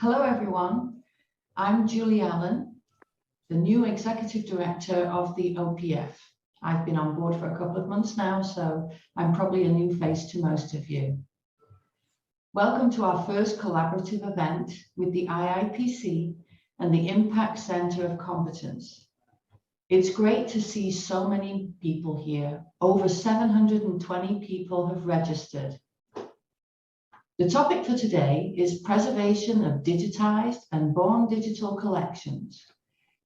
Hello, everyone. I'm Julie Allen, the new Executive Director of the OPF. I've been on board for a couple of months now, so I'm probably a new face to most of you. Welcome to our first collaborative event with the IIPC and the Impact Centre of Competence. It's great to see so many people here. Over 720 people have registered. The topic for today is preservation of digitized and born digital collections,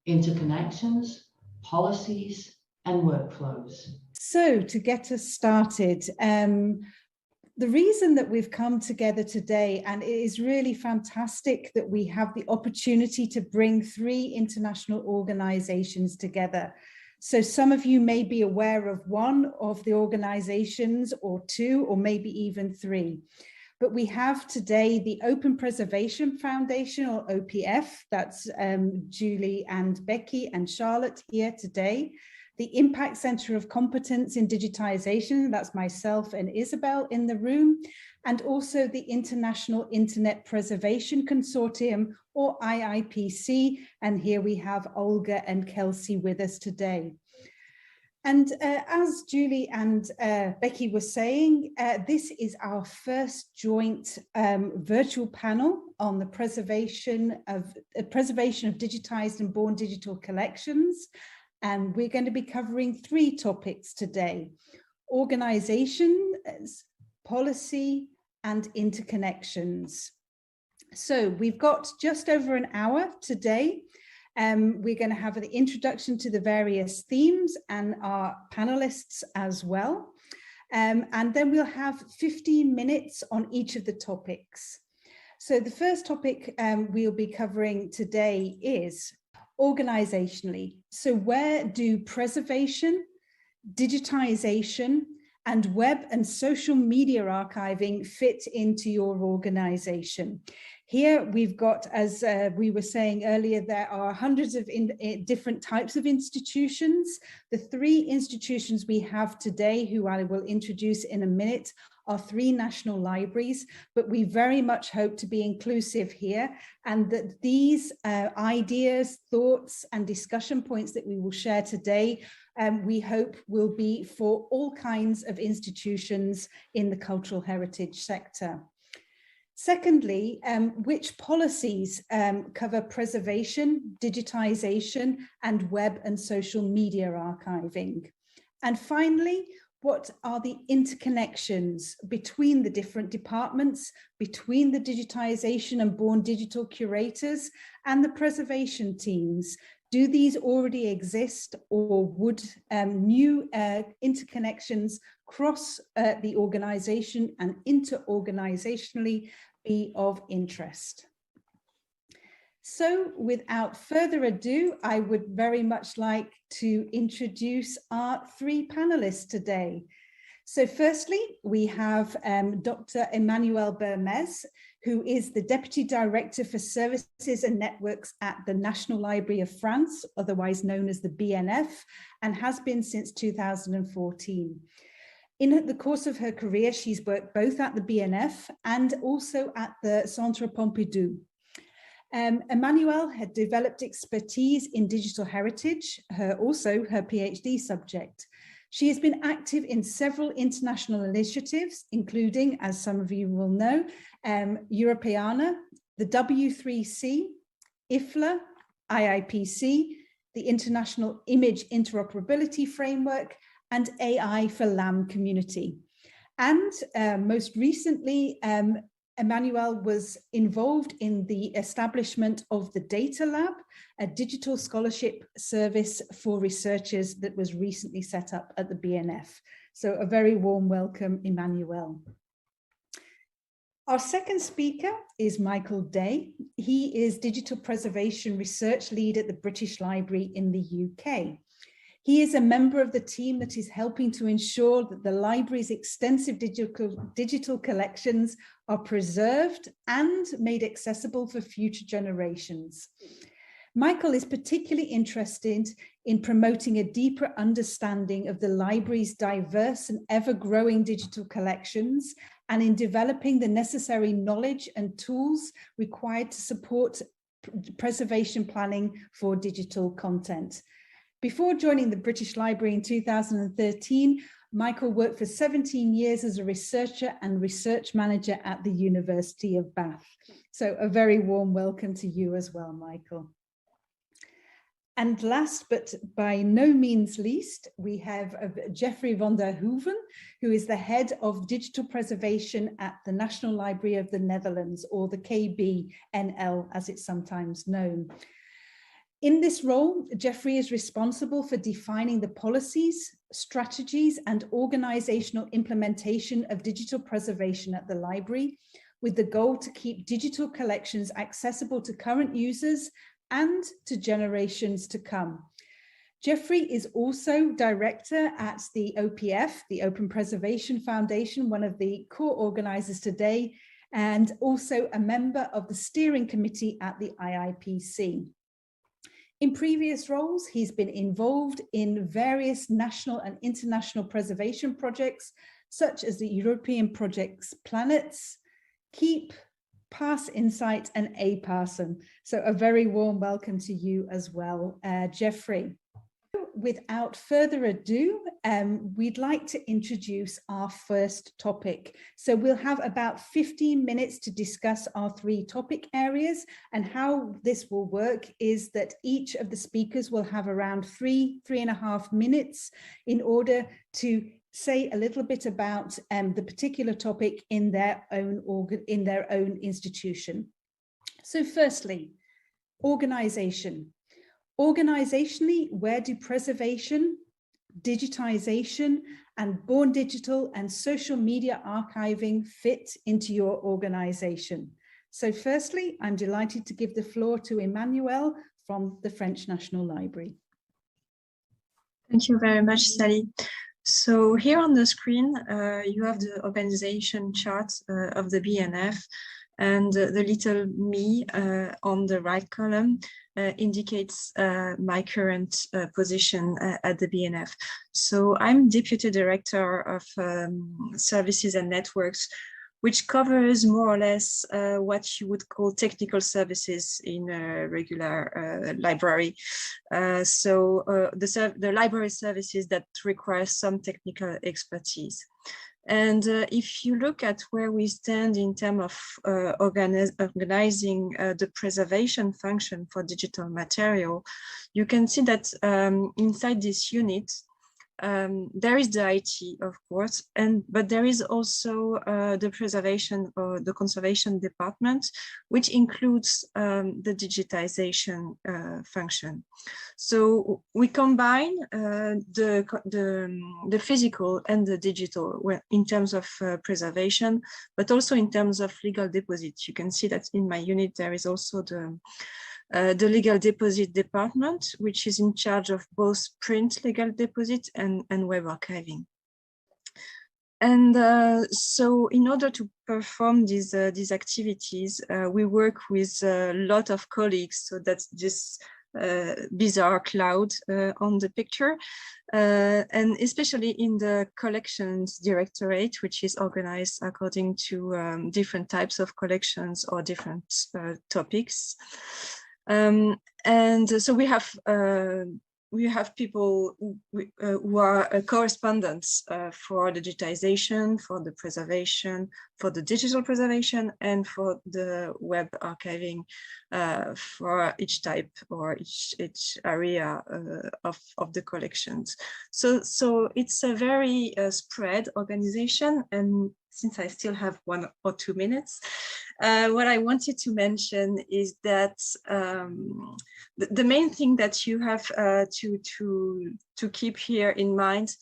interconnections, policies, and workflows. So to get us started, the reason that we've come together today, and it is really fantastic that we have the opportunity to bring 3 international organizations together. So some of you may be aware of one of the organizations, or 2, or maybe even 3. But we have today the Open Preservation Foundation, or OPF, that's Julie and Becky and Charlotte here today. The Impact Centre of Competence in Digitization, that's myself and Isabel in the room, and also the International Internet Preservation Consortium, or IIPC, and here we have Olga and Kelsey with us today. And as Julie and Becky were saying, this is our first joint virtual panel on the preservation of digitized and born digital collections. And we're going to be covering 3 topics today: organization, policy, and interconnections. So we've got just over an hour today. We're going to have an introduction to the various themes and our panelists as well. And then we'll have 15 minutes on each of the topics. So the first topic we'll be covering today is organizationally. So where do preservation, digitization, and web and social media archiving fit into your organization? Here we've got, as we were saying earlier, there are hundreds of different types of institutions. The 3 institutions we have today, who I will introduce in a minute, are 3 national libraries, but we very much hope to be inclusive here, and that these ideas, thoughts, and discussion points that we will share today, we hope will be for all kinds of institutions in the cultural heritage sector. Secondly, which policies cover preservation, digitization, and web and social media archiving? And finally, what are the interconnections between the different departments, between the digitization and born digital curators and the preservation teams? Do these already exist, or would new interconnections cross the organization and inter-organizationally be of interest? So without further ado, I would very much like to introduce our 3 panelists today. So firstly, we have Dr. Emmanuel Bermes, who is the Deputy Director for Services and Networks at the National Library of France, otherwise known as the BNF, and has been since 2014. In the course of her career, she's worked both at the BNF and also at the Centre Pompidou. Emmanuel had developed expertise in digital heritage, also her PhD subject. She has been active in several international initiatives, including, as some of you will know, Europeana, the W3C, IFLA, IIPC, the International Image Interoperability Framework, and AI for LAM Community. And most recently, Emmanuel was involved in the establishment of the Data Lab, a digital scholarship service for researchers that was recently set up at the BNF. So a very warm welcome, Emmanuel. Our second speaker is Michael Day. He is Digital Preservation Research Lead at the British Library in the UK. He is a member of the team that is helping to ensure that the library's extensive digital collections are preserved and made accessible for future generations. Michael is particularly interested in promoting a deeper understanding of the library's diverse and ever-growing digital collections and in developing the necessary knowledge and tools required to support preservation planning for digital content. Before joining the British Library in 2013, Michael worked for 17 years as a researcher and research manager at the University of Bath. So a very warm welcome to you as well, Michael. And last but by no means least, we have Geoffrey van der Hoeven, who is the head of digital preservation at the National Library of the Netherlands, or the KBNL as it's sometimes known. In this role, Geoffrey is responsible for defining the policies, strategies, and organizational implementation of digital preservation at the library, with the goal to keep digital collections accessible to current users and to generations to come. Geoffrey is also director at the OPF, the Open Preservation Foundation, one of the core organizers today, and also a member of the steering committee at the IIPC. In previous roles, he's been involved in various national and international preservation projects, such as the European projects Planets, Keep, Pass Insight, and A-Parson. So a very warm welcome to you as well, Geoffrey. Without further ado, we'd like to introduce our first topic. So we'll have about 15 minutes to discuss our three topic areas, and how this will work is that each of the speakers will have around 3.5 minutes in order to say a little bit about the particular topic in their own institution. So firstly, organization. Organizationally, where do preservation, digitization, and born digital and social media archiving fit into your organization? So firstly, I'm delighted to give the floor to Emmanuel from the French National Library. Thank you very much, Sally. So here on the screen, you have the organization chart of the BNF, and the little me on the right column indicates my current position at the BNF. So I'm Deputy Director of Services and Networks, which covers more or less what you would call technical services in a regular library. The library services that require some technical expertise. And if you look at where we stand in terms of organizing the preservation function for digital material, you can see that inside this unit, there is the IT, of course, but there is also the preservation or the conservation department, which includes the digitization function. So we combine the physical and the digital in terms of preservation, but also in terms of legal deposit. You can see that in my unit there is also the legal deposit department, which is in charge of both print legal deposit and web archiving. And so in order to perform these activities, we work with a lot of colleagues. So that's this bizarre cloud on the picture, and especially in the collections directorate, which is organized according to different types of collections or different topics. And so we have people who are correspondents for the digitization, for the preservation, for the digital preservation, and for the web archiving for each type or each area of the collections. So it's a very spread organization, and since I still have 1 or 2 minutes, what I wanted to mention is that the main thing that you have to keep here in mind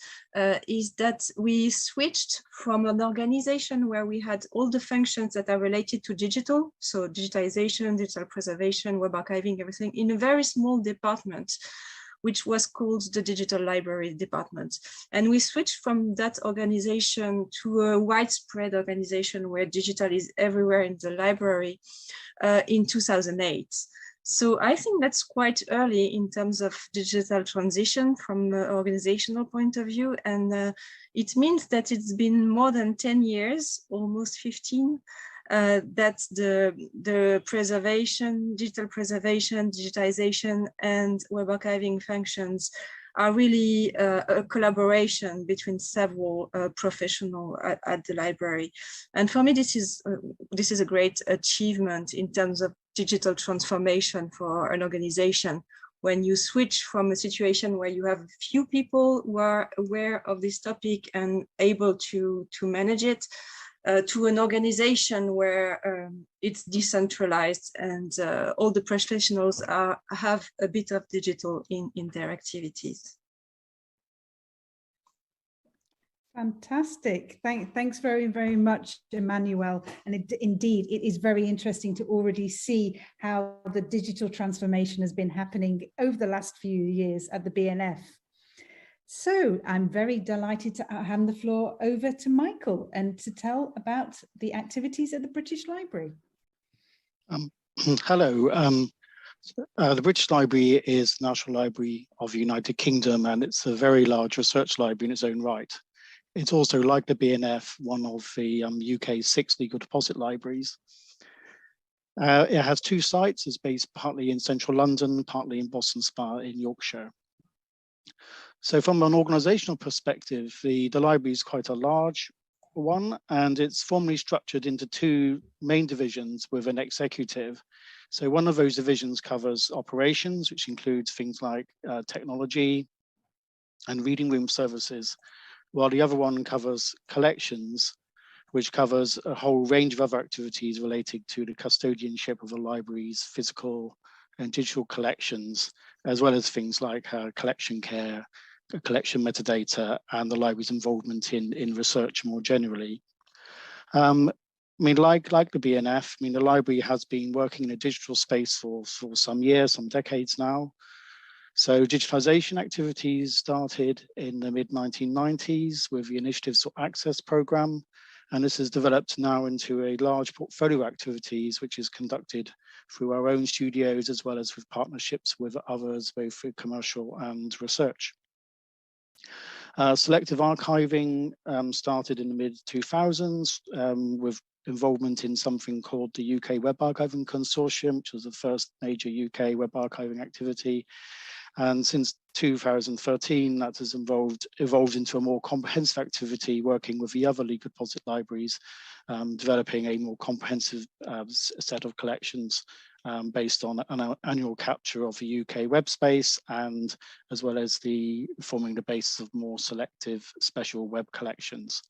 is that we switched from an organization where we had all the functions that are related to digital, so digitization, digital preservation, web archiving, everything, in a very small department, which was called the Digital Library Department. And we switched from that organization to a widespread organization where digital is everywhere in the library in 2008. So I think that's quite early in terms of digital transition from an organizational point of view. And it means that it's been more than 10 years, almost 15, that the preservation, digital preservation, digitization, and web archiving functions are really a collaboration between several professionals at the library. And for me, this is a great achievement in terms of digital transformation for an organization. When you switch from a situation where you have few people who are aware of this topic and able to manage it, to an organization where it's decentralized and all the professionals have a bit of digital in their activities. Fantastic. Thanks very, very much, Emmanuel. And indeed, it is very interesting to already see how the digital transformation has been happening over the last few years at the BNF. So I'm very delighted to hand the floor over to Michael and to tell about the activities at the British Library. Hello. The British Library is the National Library of the United Kingdom, and it's a very large research library in its own right. It's also, like the BNF, one of the UK's 6 legal deposit libraries. It has 2 sites. It's based partly in central London, partly in Boston Spa in Yorkshire. So from an organisational perspective, the library is quite a large one, and it's formally structured into 2 main divisions with an executive. So one of those divisions covers operations, which includes things like technology and reading room services, while the other one covers collections, which covers a whole range of other activities related to the custodianship of the library's physical and digital collections, as well as things like collection care, collection metadata, and the library's involvement in research more generally. I mean, like the BNF, I mean, the library has been working in a digital space for some years, some decades now. So digitization activities started in the mid-1990s with the Initiatives for Access program, and this has developed now into a large portfolio of activities which is conducted through our own studios as well as with partnerships with others, both for commercial and research. Selective archiving started in the mid-2000s with involvement in something called the UK Web Archiving Consortium, which was the first major UK web archiving activity. And since 2013, that has evolved into a more comprehensive activity, working with the other legal deposit libraries, developing a more comprehensive set of collections based on an annual capture of the UK web space, and as well as forming the basis of more selective special web collections.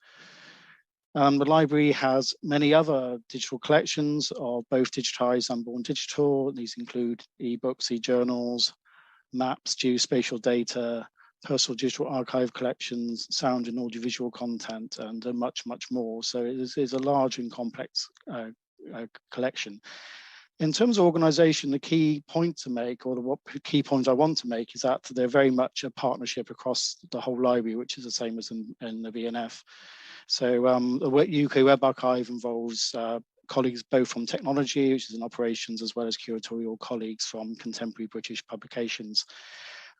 The library has many other digital collections of both digitized and born digital. These include ebooks, e-journals, maps, geospatial data, personal digital archive collections, sound and audiovisual content, and much, much more. So it is a large and complex collection. In terms of organization, the key point to make, or the key point I want to make, is that they're very much a partnership across the whole library, which is the same as in the BNF. So the UK Web Archive involves colleagues both from technology, which is in operations, as well as curatorial colleagues from contemporary British publications.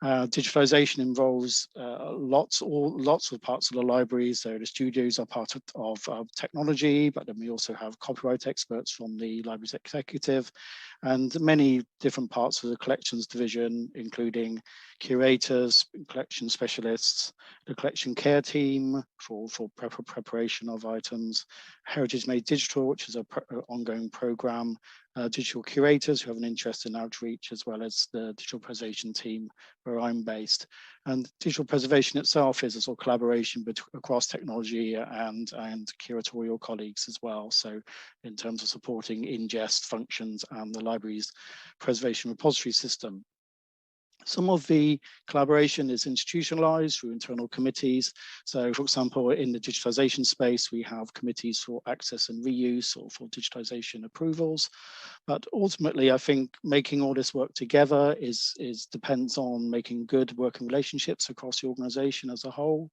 Digitization involves lots of parts of the library. So the studios are part of technology, but then we also have copyright experts from the library's executive, and many different parts of the collections division, including curators, collection specialists, the collection care team for preparation of items, Heritage Made Digital, which is an ongoing program, digital curators who have an interest in outreach, as well as the digital preservation team where I'm based. And digital preservation itself is a sort of collaboration across technology and curatorial colleagues as well. So in terms of supporting ingest functions and the library's preservation repository system. Some of the collaboration is institutionalized through internal committees. So for example, in the digitization space, we have committees for access and reuse or for digitization approvals. But ultimately, I think making all this work together depends on making good working relationships across the organization as a whole.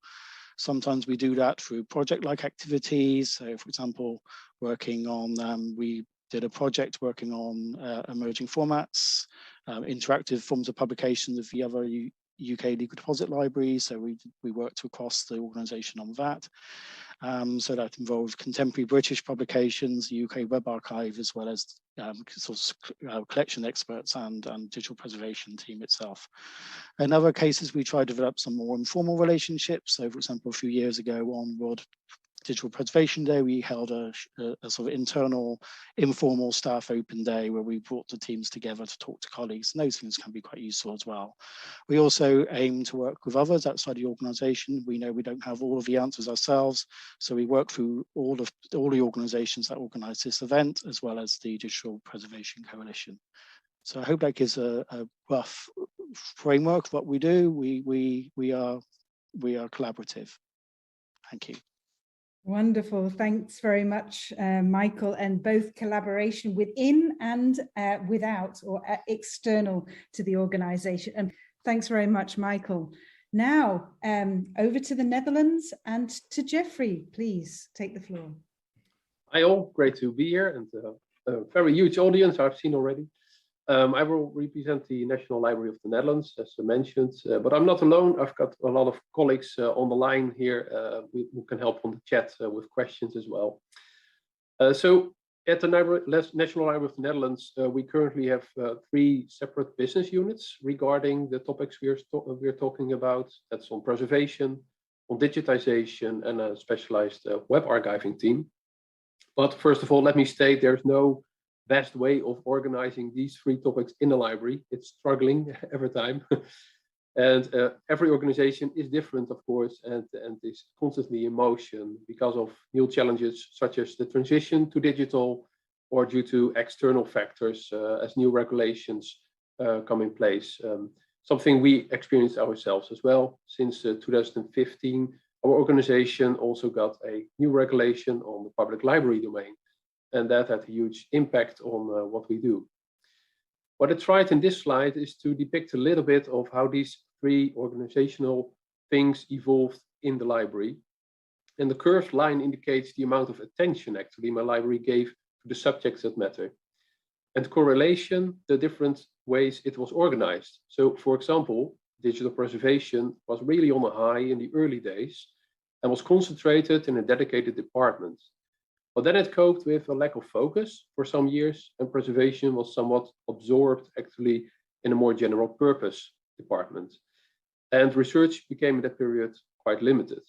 Sometimes we do that through project-like activities. So for example, working on, we did a project working on emerging formats, interactive forms of publication of the other UK legal deposit libraries. So we worked across the organisation on that. So that involved contemporary British publications, the UK Web Archive, as well as collection experts and digital preservation team itself. In other cases, we tried to develop some more informal relationships. So, for example, a few years ago on World Digital Preservation Day, we held a sort of internal, informal staff open day where we brought the teams together to talk to colleagues, and those things can be quite useful as well. We also aim to work with others outside the organisation. We know we don't have all of the answers ourselves, so we work through all the organisations that organise this event, as well as the Digital Preservation Coalition. So I hope that gives a rough framework of what we do. We are collaborative. Thank you. Wonderful. Thanks very much, Michael, and both collaboration within and without or external to the organisation. And thanks very much, Michael. Now, over to the Netherlands and to Jeffrey, please take the floor. Hi all, great to be here, and a very huge audience I've seen already. I will represent the National Library of the Netherlands, as I mentioned, but I'm not alone. I've got a lot of colleagues on the line here who can help on the chat with questions as well. So at the National Library of the Netherlands, we currently have 3 separate business units regarding the topics we're talking about. That's on preservation, on digitization, and a specialized web archiving team. But first of all, let me state there's no best way of organizing these 3 topics in a library. It's struggling every time. And every organization is different, of course, and is constantly in motion because of new challenges such as the transition to digital, or due to external factors as new regulations come in place. Something we experienced ourselves as well. Since 2015, our organization also got a new regulation on the public library domain, and that had a huge impact on what we do. What I tried in this slide is to depict a little bit of how these 3 organizational things evolved in the library. And the curved line indicates the amount of attention actually my library gave to the subjects that matter. And correlation, the different ways it was organized. So for example, digital preservation was really on a high in the early days and was concentrated in a dedicated department. But then it coped with a lack of focus for some years, and preservation was somewhat absorbed actually in a more general purpose department. And research became in that period quite limited.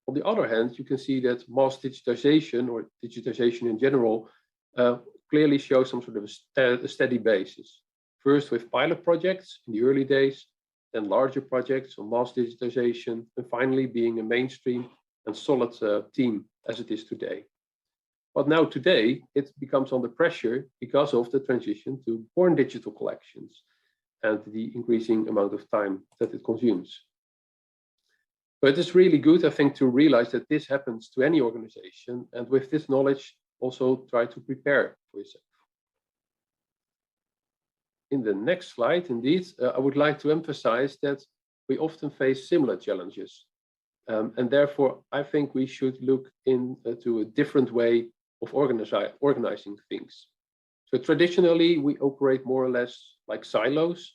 On the other hand, you can see that mass digitization, or digitization in general, clearly shows some sort of a steady basis. First with pilot projects in the early days, then larger projects on mass digitization, and finally being a mainstream and solid team as it is today. But now today, it becomes under pressure because of the transition to born digital collections and the increasing amount of time that it consumes. But it's really good, I think, to realize that this happens to any organization, and with this knowledge, also try to prepare for yourself. In the next slide, indeed, I would like to emphasize that we often face similar challenges. And therefore, I think we should look into a different way of organizing things. So traditionally, we operate more or less like silos,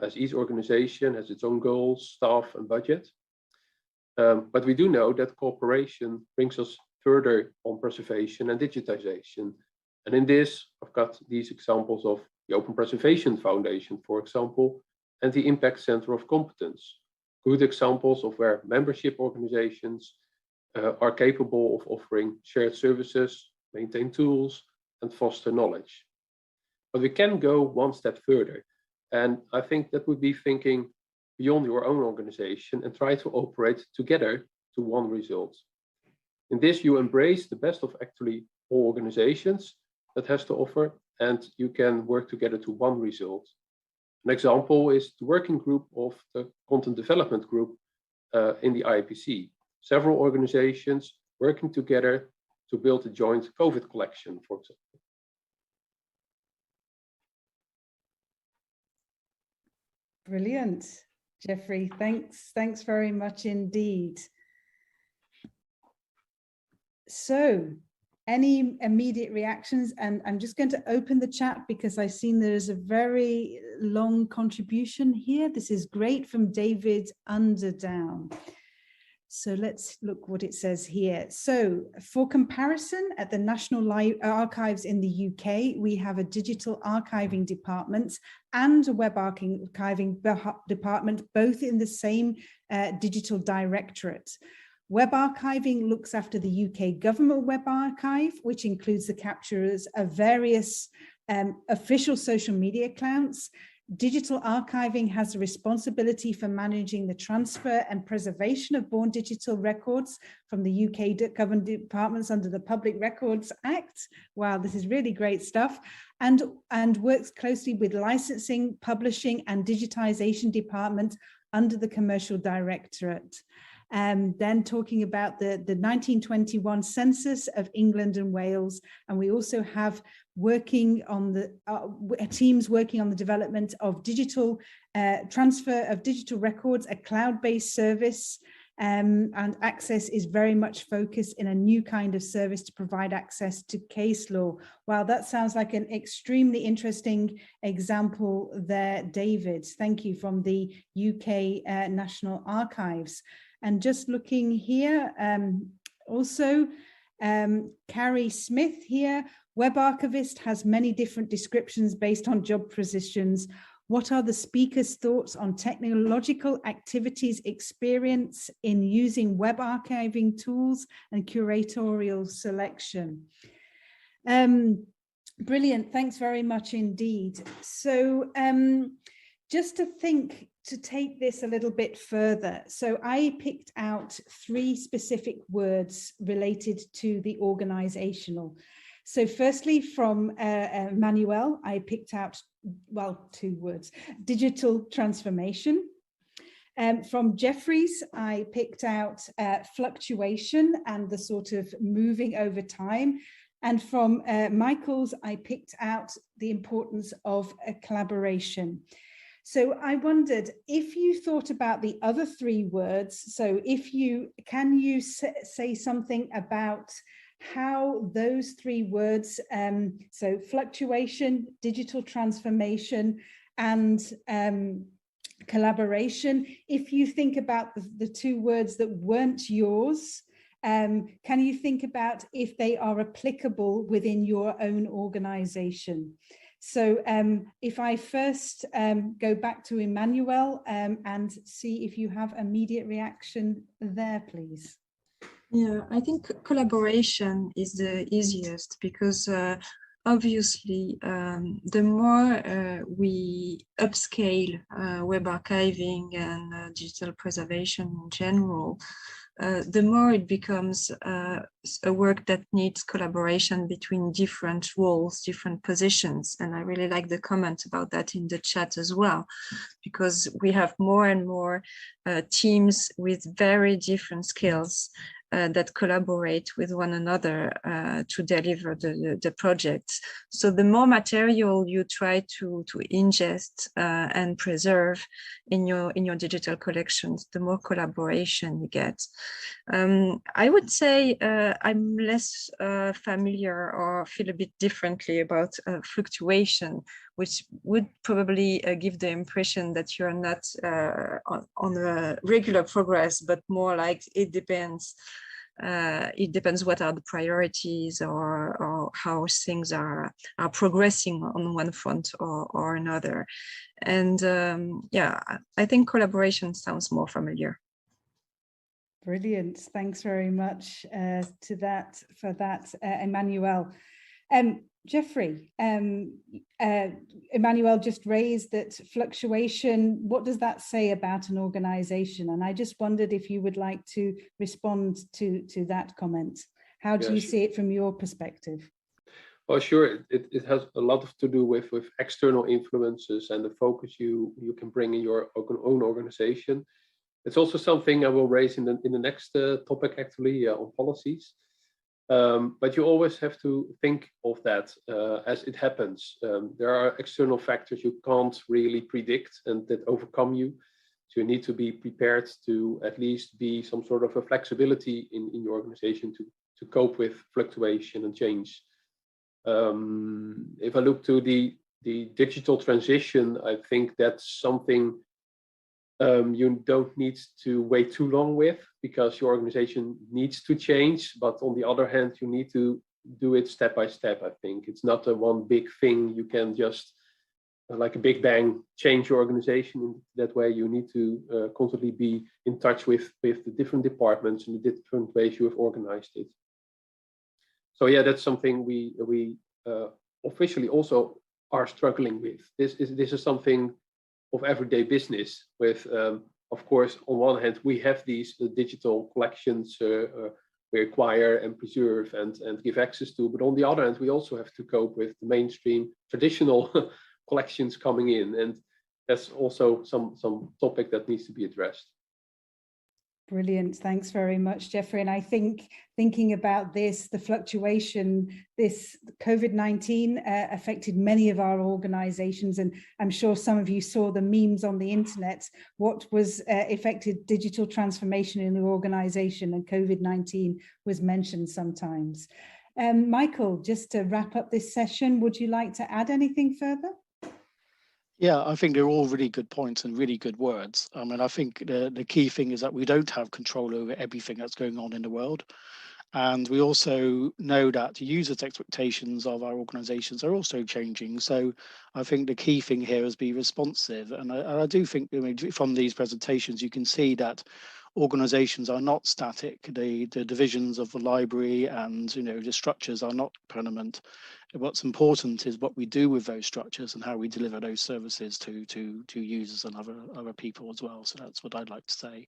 as each organization has its own goals, staff, and budget. But we do know that cooperation brings us further on preservation and digitization. And in this, I've got these examples of the Open Preservation Foundation, for example, and the Impact Centre of Competence. Good examples of where membership organizations are capable of offering shared services, maintain tools, and foster knowledge. But we can go one step further. And I think that would be thinking beyond your own organization and try to operate together to one result. In this, you embrace the best of actually all organizations that has to offer, and you can work together to one result. An example is the working group of the content development group in the IIPC. Several organizations working together to build a joint COVID collection, for example. Brilliant, Jeffrey. Thanks very much indeed. So any immediate reactions? And I'm just going to open the chat because I've seen there's a very long contribution here. This is great from David Underdown. So let's look what it says here. So for comparison, at the National Archives in the UK, we have a digital archiving department and a web archiving department, both in the same digital directorate. Web archiving looks after the UK government web archive, which includes the capturers of various official social media accounts. Digital archiving has the responsibility for managing the transfer and preservation of born digital records from the UK government departments under the Public Records Act. Wow, this is really great stuff. And works closely with licensing, publishing and digitization department under the Commercial Directorate. Then talking about the 1921 census of England and Wales. And we also have working on the teams working on the development of digital transfer of digital records, a cloud-based service, and access is very much focused in a new kind of service to provide access to case law. Wow, that sounds like an extremely interesting example there, David. Thank you, from the UK National Archives. And just looking here, also Carrie Smith here, web archivist has many different descriptions based on job positions. What are the speaker's thoughts on technological activities experience in using web archiving tools and curatorial selection? Brilliant, thanks very much indeed. So just to take this a little bit further, so I picked out 3 specific words related to the organizational. So firstly, from Emmanuel, I picked out, well, 2 words, digital transformation. From Jeffries, I picked out fluctuation and the sort of moving over time. And from Michael's, I picked out the importance of a collaboration. So I wondered if you thought about the other 3 words. So can you say something about how those 3 words, so fluctuation, digital transformation, and collaboration, if you think about the 2 words that weren't yours, can you think about if they are applicable within your own organization? So if I first go back to Emmanuel and see if you have immediate reaction there, please. Yeah, I think collaboration is the easiest because obviously the more we upscale web archiving and digital preservation in general, the more it becomes a work that needs collaboration between different roles, different positions. And I really like the comment about that in the chat as well, because we have more and more teams with very different skills that collaborate with one another to deliver the projects. So the more material you try to ingest and preserve in your digital collections, the more collaboration you get. I would say I'm less familiar or feel a bit differently about fluctuation, which would probably give the impression that you're not on a regular progress, but more like it depends. It depends what are the priorities or how things are progressing on one front or another. And yeah, I think collaboration sounds more familiar. Brilliant. Thanks very much for that, Emmanuel. Jeffrey, Emmanuel just raised that fluctuation. What does that say about an organization? And I just wondered if you would like to respond to that comment. How do you see it from your perspective? Well, sure. It has a lot to do with external influences and the focus you can bring in your own organization. It's also something I will raise in the next topic, actually, on policies. But you always have to think of that as it happens. There are external factors you can't really predict and that overcome you. So you need to be prepared to at least be some sort of a flexibility in your organization cope with fluctuation and change. If I look to the digital transition, I think that's something you don't need to wait too long with, because your organization needs to change. But on the other hand, you need to do it step by step. I think it's not a one big thing. You can just, like a big bang, change your organization in that way. You need to constantly be in touch with the different departments and the different ways you have organized it. So yeah, that's something we officially also are struggling with. This is something of everyday business. With of course, on one hand, we have these digital collections we acquire and preserve and give access to, but on the other hand, we also have to cope with the mainstream traditional collections coming in, and that's also some topic that needs to be addressed. Brilliant. Thanks very much, Jeffrey. And I think thinking about this, the fluctuation, this COVID-19 affected many of our organizations. And I'm sure some of you saw the memes on the internet. What was affected digital transformation in the organization, and COVID-19 was mentioned sometimes. Michael, just to wrap up this session, would you like to add anything further? Yeah, I think they're all really good points and really good words. I mean, I think the key thing is that we don't have control over everything that's going on in the world. And we also know that users' expectations of our organizations are also changing. So I think the key thing here is be responsive. And I do think, I mean, from these presentations, you can see that organizations are not static. The divisions of the library and, you know, the structures are not permanent. What's important is what we do with those structures and how we deliver those services to users and other people as well. So that's what I'd like to say.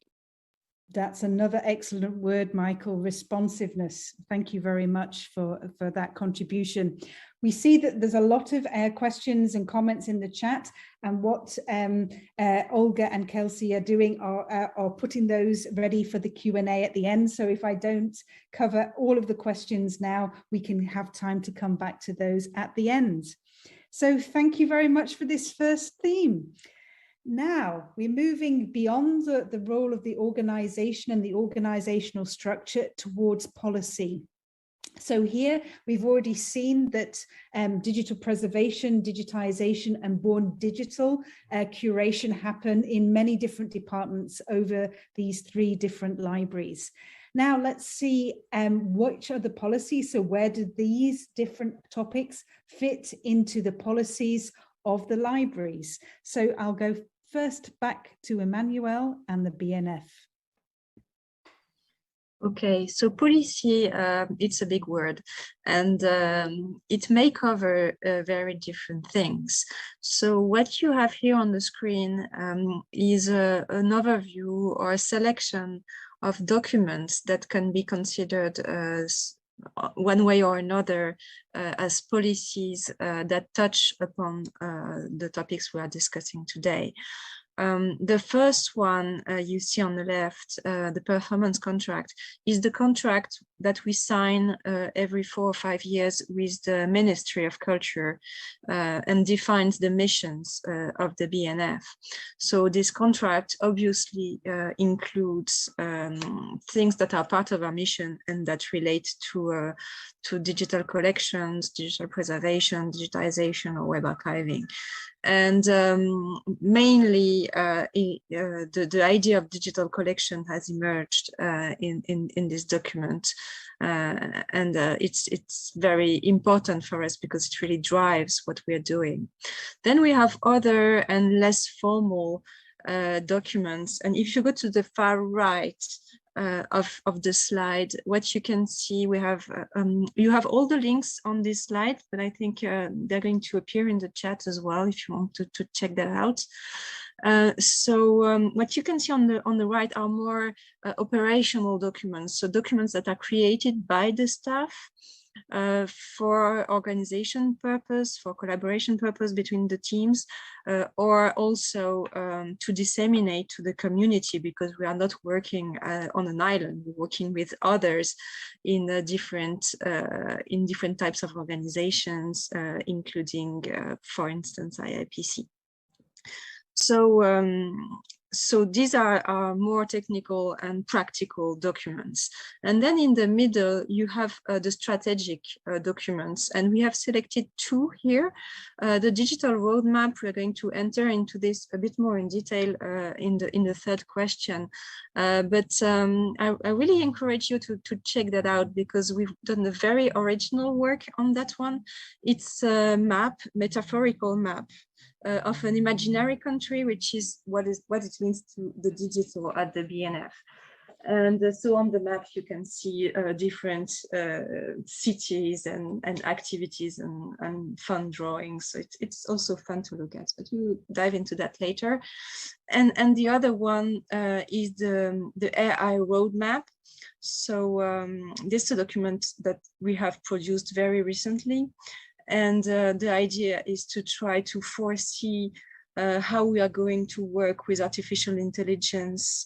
That's another excellent word, Michael, responsiveness. Thank you very much for that contribution. We see that there's a lot of questions and comments in the chat, and what Olga and Kelsey are doing are putting those ready for the Q&A at the end. So if I don't cover all of the questions now, we can have time to come back to those at the end. So thank you very much for this first theme. Now we're moving beyond the role of the organization and the organizational structure towards policy. So here we've already seen that digital preservation, digitization, and born digital curation happen in many different departments over these 3 different libraries. Now let's see which are the policies. So where do these different topics fit into the policies of the libraries? So I'll go first back to Emmanuel and the BNF. Okay, so policy, it's a big word, and it may cover very different things. So what you have here on the screen is an overview or a selection of documents that can be considered as one way or another as policies that touch upon the topics we are discussing today. The first one you see on the left, the performance contract, is the contract that we sign every 4 or 5 years with the Ministry of Culture and defines the missions of the BNF. So this contract obviously includes things that are part of our mission and that relate to digital collections, digital preservation, digitization, or web archiving. And mainly the idea of digital collection has emerged in this document, and it's very important for us because it really drives what we are doing. Then we have other and less formal documents, and if you go to the far right of the slide, what you can see, we have you have all the links on this slide, but I think they're going to appear in the chat as well if you want to check that out. So what you can see on the right are more operational documents, so documents that are created by the staff for organization purpose, for collaboration purpose between the teams, or also to disseminate to the community, because we are not working on an island, we're working with others in different types of organizations, including, for instance, IIPC. So so these are more technical and practical documents. And then in the middle, you have the strategic documents, and we have selected two here. The digital roadmap, we're going to enter into this a bit more in detail in the third question. But I really encourage you to check that out, because we've done a very original work on that one. It's a map, metaphorical map, of an imaginary country, which is what it means to the digital at the BNF. And so on the map, you can see different cities and activities and fun drawings. So it's also fun to look at, but we'll dive into that later. And the other one is the AI roadmap. So this is a document that we have produced very recently. And the idea is to try to foresee how we are going to work with artificial intelligence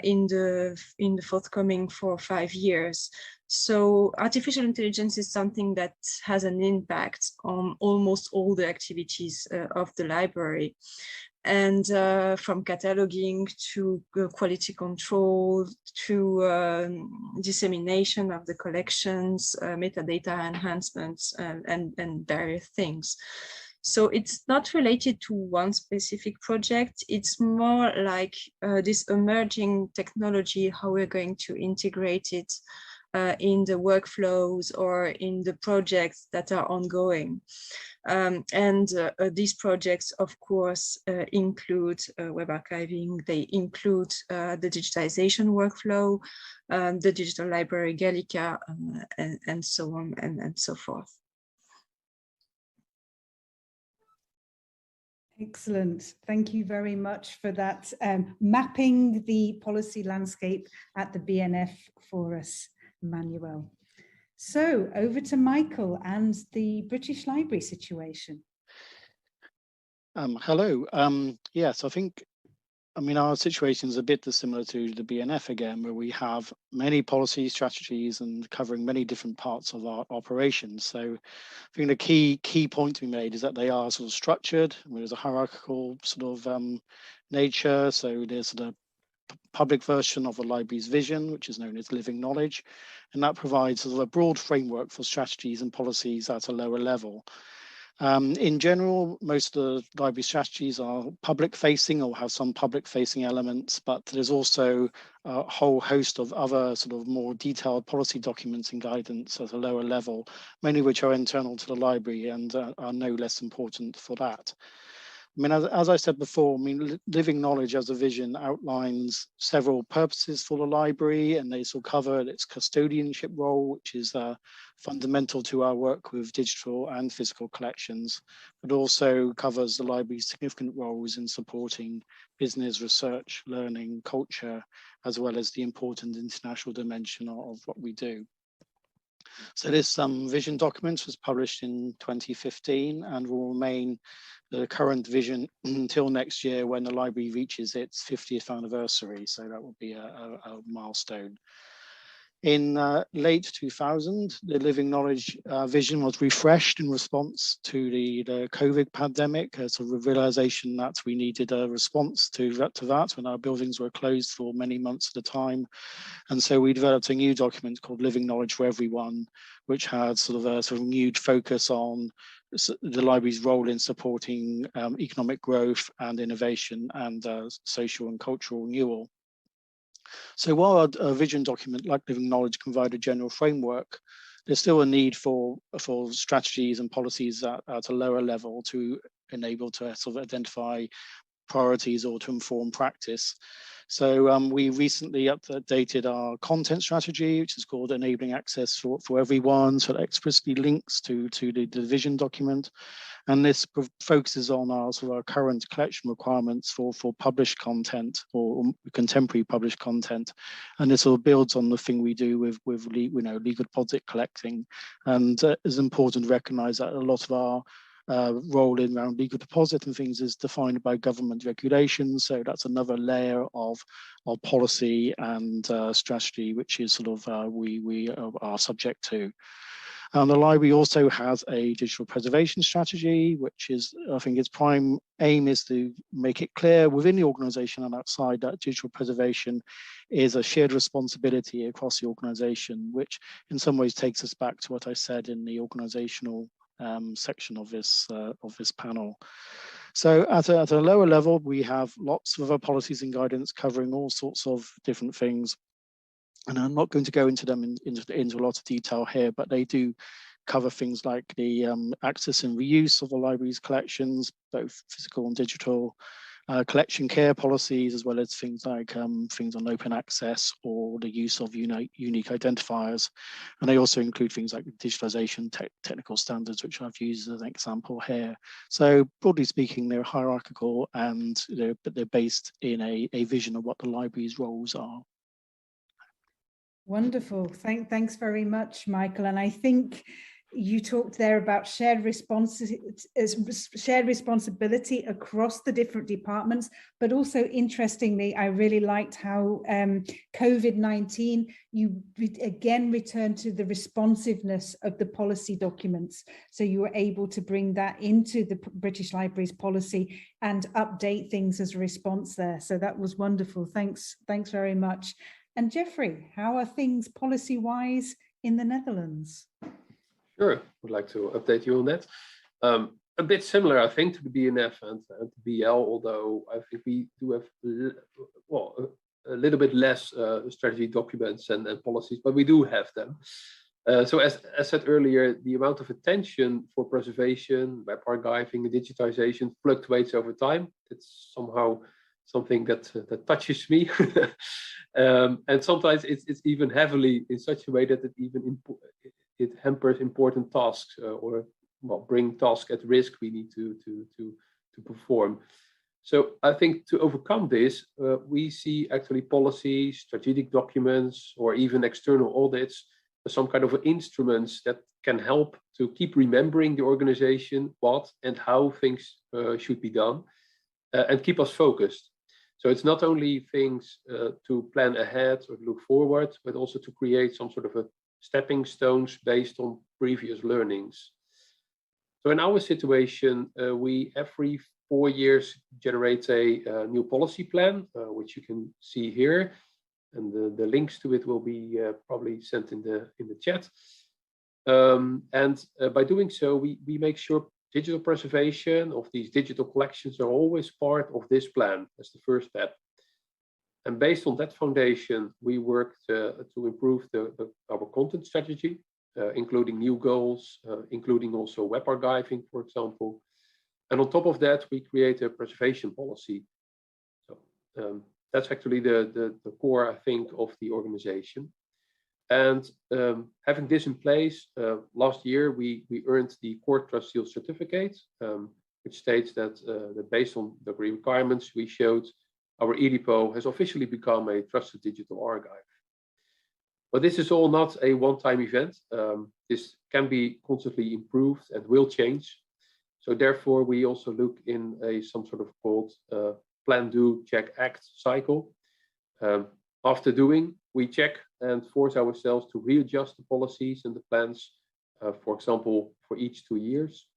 in the forthcoming 4 or 5 years. So artificial intelligence is something that has an impact on almost all the activities of the library. And from cataloging to quality control to dissemination of the collections, metadata enhancements, and various things. So it's not related to one specific project. It's more like this emerging technology, how we're going to integrate it in the workflows or in the projects that are ongoing. These projects, of course, include web archiving. They include the digitization workflow, the digital library Gallica, and so on and so forth. Excellent. Thank you very much for that, mapping the policy landscape at the BNF for us, Emmanuel. So over to Michael and the British Library situation. Hello. Yes, I mean, our situation is a bit similar to the BNF again, where we have many policy strategies and covering many different parts of our operations. So I think the key point to be made is that they are sort of structured. There's a hierarchical sort of nature. So there's the public version of the library's vision, which is known as Living Knowledge, and that provides sort of a broad framework for strategies and policies at a lower level. In general, most of the library strategies are public facing or have some public facing elements, but there's also a whole host of other sort of more detailed policy documents and guidance at a lower level, many of which are internal to the library and are no less important for that. I mean, as I said before, I mean, Living Knowledge as a vision outlines several purposes for the library, and they sort of cover its custodianship role, which is fundamental to our work with digital and physical collections, but also covers the library's significant roles in supporting business, research, learning, culture, as well as the important international dimension of what we do. So this vision document was published in 2015 and will remain the current vision until next year when the library reaches its 50th anniversary. So that will be a milestone. In late 2000, the Living Knowledge vision was refreshed in response to the COVID pandemic, sort of a realization that we needed a response to that when our buildings were closed for many months at a time. And so we developed a new document called Living Knowledge for Everyone, which had sort of a renewed focus on the library's role in supporting economic growth and innovation and social and cultural renewal. So while a vision document like Living Knowledge can provide a general framework, there's still a need for strategies and policies at a lower level to enable to sort of identify priorities or to inform practice. So we recently updated our content strategy, which is called Enabling Access for Everyone. So that explicitly links to the vision document. And this focuses on our current collection requirements for published content or contemporary published content. And this sort of builds on the thing we do with legal deposit collecting. And it's important to recognize that a lot of our role in around legal deposit and things is defined by government regulations. So that's another layer of policy and strategy, which is sort of we are subject to. The library also has a digital preservation strategy, which is, I think its prime aim is to make it clear within the organisation and outside that digital preservation is a shared responsibility across the organisation, which in some ways takes us back to what I said in the organisational section of this panel. So at a lower level, we have lots of other policies and guidance covering all sorts of different things. And I'm not going to go into them into a lot of detail here, but they do cover things like the access and reuse of the library's collections, both physical and digital, collection care policies, as well as things like things on open access or the use of unique identifiers. And they also include things like digitization technical standards, which I've used as an example here. So broadly speaking, they're hierarchical and but they're based in a vision of what the library's roles are. Wonderful. Thanks very much, Michael. And I think you talked there about shared responsibility across the different departments, but also interestingly, I really liked how COVID-19, you again returned to the responsiveness of the policy documents. So you were able to bring that into the British Library's policy and update things as a response there. So that was wonderful. Thanks very much. And Jeffrey, how are things policy-wise in the Netherlands? Sure, would like to update you on that. A bit similar, I think, to the BNF and BL, although I think we do have a little bit less strategy documents and policies, but we do have them. So as said earlier, the amount of attention for preservation, web archiving, and digitization fluctuates over time. It's somehow something that touches me. And sometimes it's even heavily in such a way that it hampers important tasks or bring tasks at risk we need to perform. So I think to overcome this, we see actually policies, strategic documents, or even external audits as some kind of instruments that can help to keep remembering the organization, what and how things should be done, and keep us focused. So it's not only things to plan ahead or look forward, but also to create some sort of a stepping stones based on previous learnings. So in our situation, we every 4 years generate a new policy plan, which you can see here, and the links to it will be probably sent in the chat. And by doing so, we make sure digital preservation of these digital collections are always part of this plan as the first step. And based on that foundation, we work to improve our content strategy, including new goals, including also web archiving, for example. And on top of that, we create a preservation policy. So that's actually the core, I think, of the organization. And having this in place, last year we earned the Core Trust Seal certificate, which states that based on the requirements we showed, our EDIPO has officially become a trusted digital archive. But this is all not a one-time event. This can be constantly improved and will change. So therefore, we also look in some sort of called plan, do, check, act cycle. After doing, we check and force ourselves to readjust the policies and the plans, for example, for each 2 years.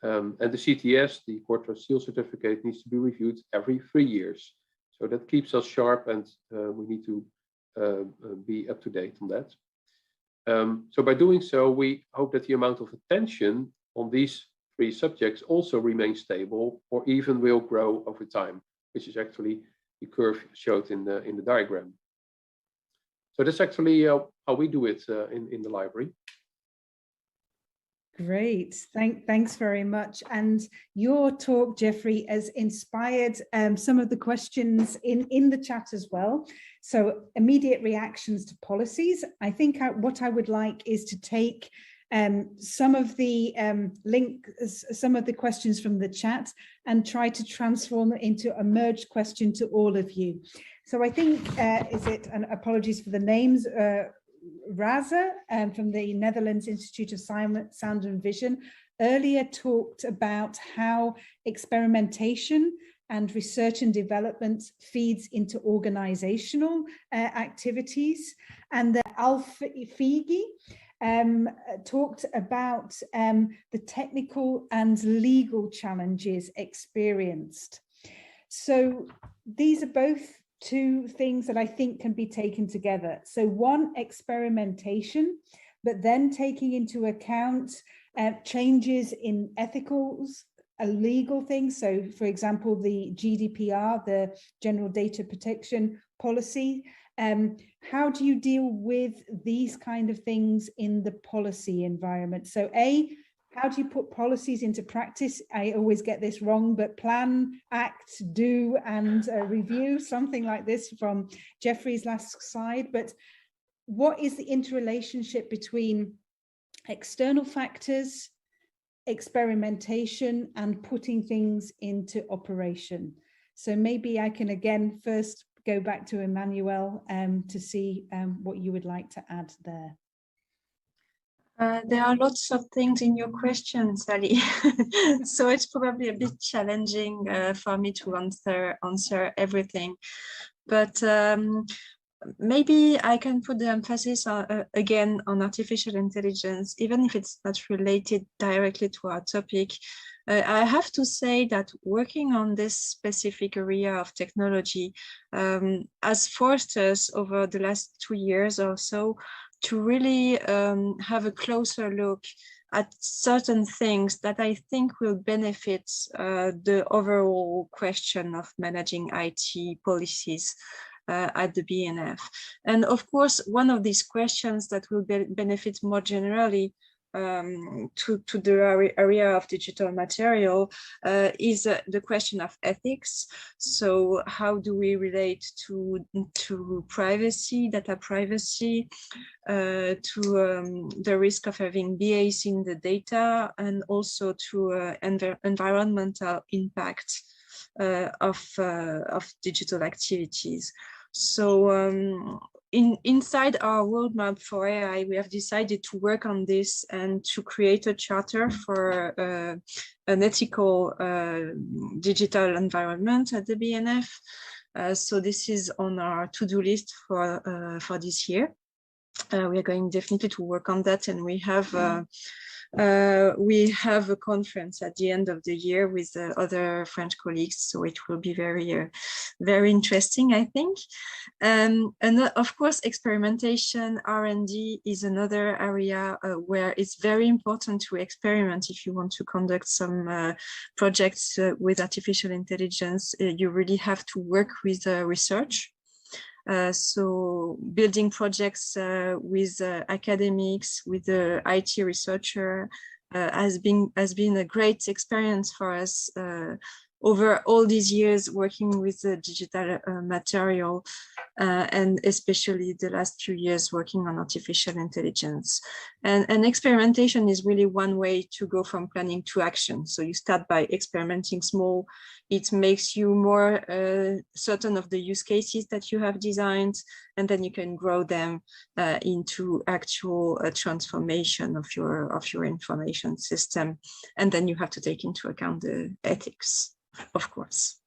And the CTS, the Core Trust Seal certificate, needs to be reviewed every 3 years. So that keeps us sharp, and we need to be up to date on that. So by doing so, we hope that the amount of attention on these 3 subjects also remains stable or even will grow over time, which is actually the curve showed in the diagram. So that's actually how we do it in the library. Great, thanks very much. And your talk, Jeffrey, has inspired some of the questions in the chat as well. So immediate reactions to policies. I think what I would like is to take some of the some of the questions from the chat and try to transform it into a merged question to all of you. So I think, and apologies for the names, Raza from the Netherlands Institute of Sound and Vision earlier talked about how experimentation and research and development feeds into organizational activities, and the Alfigi talked about the technical and legal challenges experienced. So these are both two things that I think can be taken together. So one, experimentation, but then taking into account changes in ethicals, legal things. So for example, the GDPR, the General Data Protection Policy. How do you deal with these kind of things in the policy environment? So how do you put policies into practice? I always get this wrong, but plan, act, do, and review, something like this from Jeffrey's last slide. But what is the interrelationship between external factors, experimentation, and putting things into operation? So maybe I can again first go back to Emmanuel to see what you would like to add there. There are lots of things in your question, Sally. So it's probably a bit challenging for me to answer everything. But maybe I can put the emphasis again on artificial intelligence, even if it's not related directly to our topic. I have to say that working on this specific area of technology has forced us over the last 2 years or so to really have a closer look at certain things that I think will benefit the overall question of managing IT policies at the BNF. And of course, one of these questions that will benefit more generally to the area of digital material is the question of ethics. So how do we relate to privacy, data privacy, to the risk of having bias in the data, and also to environmental impact of digital activities. So inside our roadmap for AI, we have decided to work on this and to create a charter for an ethical digital environment at the BNF. So this is on our to-do list for this year. We are going definitely to work on that, and we have a conference at the end of the year with other French colleagues, so it will be very interesting, I think. And of course, experimentation, R&D is another area where it's very important to experiment. If you want to conduct some projects with artificial intelligence, you really have to work with research. So building projects with academics, with the IT researcher has been a great experience for us over all these years working with the digital material, and especially the last few years working on artificial intelligence. And experimentation is really one way to go from planning to action. So you start by experimenting small. It makes you more certain of the use cases that you have designed, and then you can grow them into actual transformation of your information system. And then you have to take into account the ethics, of course.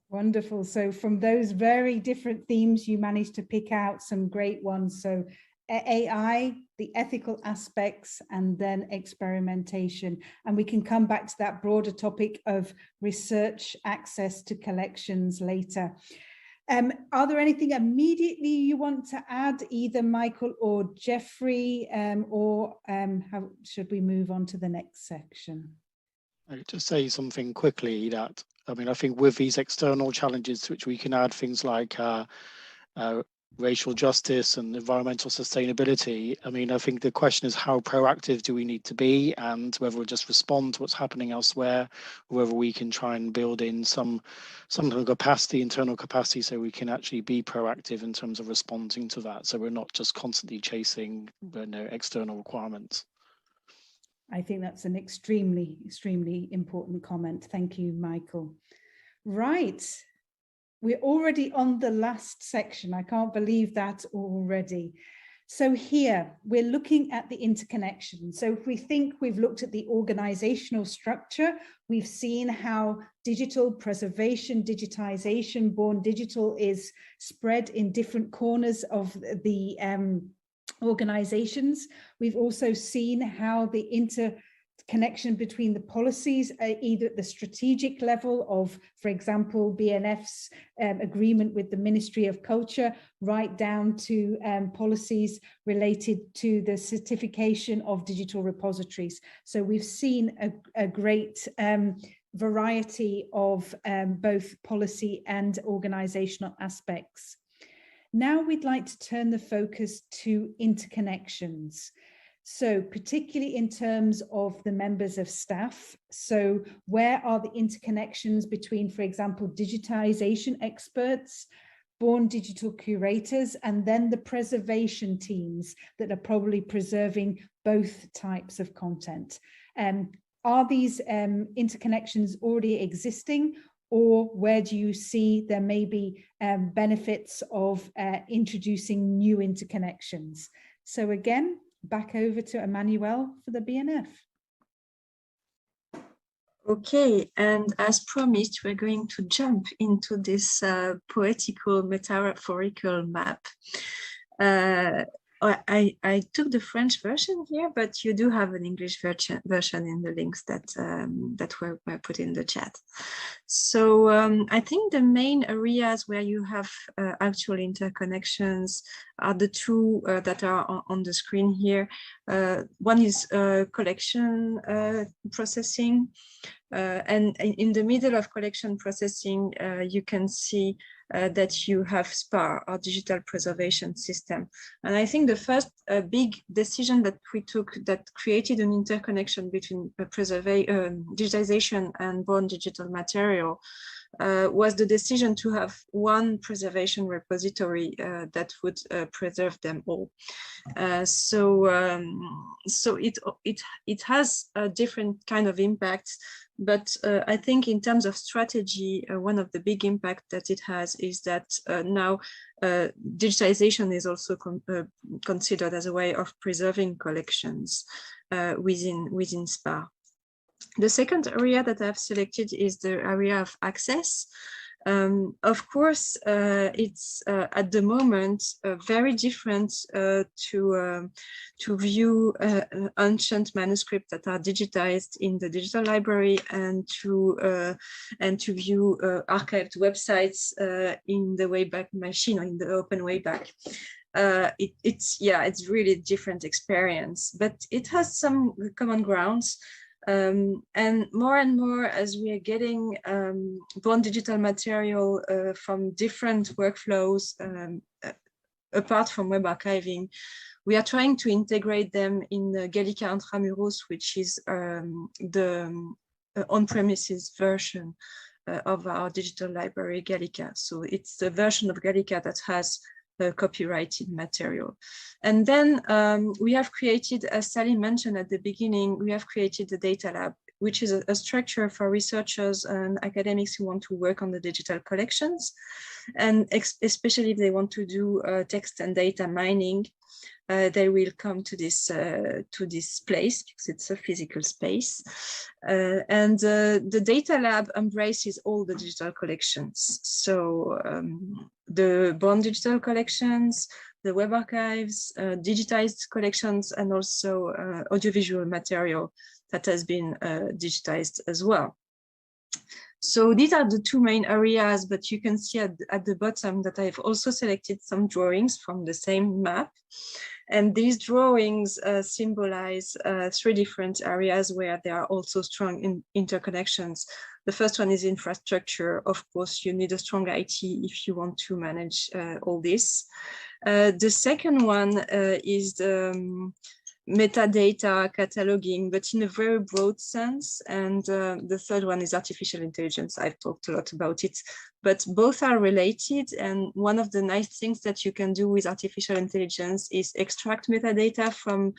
Wonderful. So from those very different themes, you managed to pick out some great ones. So AI, the ethical aspects, and then experimentation. And we can come back to that broader topic of research access to collections later. Are there anything immediately you want to add, either Michael or Jeffrey, or how should we move on to the next section? I'd just say something quickly that, I mean, I think with these external challenges to which we can add things like racial justice and environmental sustainability, I mean, I think the question is how proactive do we need to be, and whether we just respond to what's happening elsewhere, or whether we can try and build in some kind of capacity, internal capacity, so we can actually be proactive in terms of responding to that. So we're not just constantly chasing external requirements. I think that's an extremely important comment. Thank you, Michael. Right. We're already on the last section. I can't believe that already. So here we're looking at the interconnection. So if we think we've looked at the organizational structure, we've seen how digital preservation, digitization, born digital is spread in different corners of the organizations. We've also seen how the interconnection between the policies, either at the strategic level of, for example, BNF's agreement with the Ministry of Culture, right down to policies related to the certification of digital repositories. So we've seen a great variety of both policy and organizational aspects. Now we'd like to turn the focus to interconnections. So particularly in terms of the members of staff. So where are the interconnections between, for example, digitization experts, born digital curators, and then the preservation teams that are probably preserving both types of content? Are these interconnections already existing, or where do you see there may be benefits of introducing new interconnections? So again, back over to Emmanuel for the BNF. Okay, and as promised, we're going to jump into this poetical, metaphorical map. I took the French version here, but you do have an English version in the links that that were put in the chat. So I think the main areas where you have actual interconnections are the two that are on the screen here. One is collection processing, and in the middle of collection processing, you can see that you have SPAR, or digital preservation system. And I think the first big decision that we took that created an interconnection between digitization and born digital material was the decision to have one preservation repository that would preserve them all. So it has a different kind of impacts, but I think in terms of strategy, one of the big impact that it has is that now digitization is also considered as a way of preserving collections within SPAR. The second area that I've selected is the area of access. Of course, it's at the moment very different to view ancient manuscripts that are digitized in the digital library and to view archived websites in the Wayback Machine or in the Open Wayback. It's really a different experience, but it has some common grounds. And more as we are getting born digital material from different workflows apart from web archiving, we are trying to integrate them in the Gallica Intramuros, which is the on-premises version of our digital library Gallica. So it's the version of Gallica that has copyrighted material. And then we have created, as Sally mentioned at the beginning, we have created the data lab, which is a structure for researchers and academics who want to work on the digital collections, and especially if they want to do text and data mining. They will come to this place because it's a physical space. And the data lab embraces all the digital collections. So the born digital collections, the web archives, digitized collections, and also audiovisual material that has been digitized as well. So these are the two main areas, but you can see at the bottom that I've also selected some drawings from the same map. And these drawings symbolize three different areas where there are also strong interconnections. The first one is infrastructure. Of course, you need a strong IT if you want to manage all this. The second one is the metadata cataloging, but in a very broad sense. And the third one is artificial intelligence. I've talked a lot about it, but both are related. And one of the nice things that you can do with artificial intelligence is extract metadata from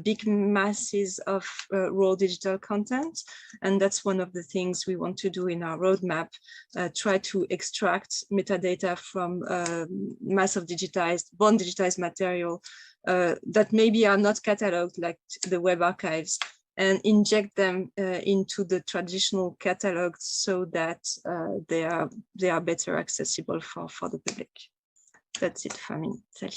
big masses of raw digital content. And that's one of the things we want to do in our roadmap, try to extract metadata from mass of born digitized material that maybe are not cataloged like the web archives, and inject them into the traditional catalogs so that they are better accessible for the public. That's it for me. Sally.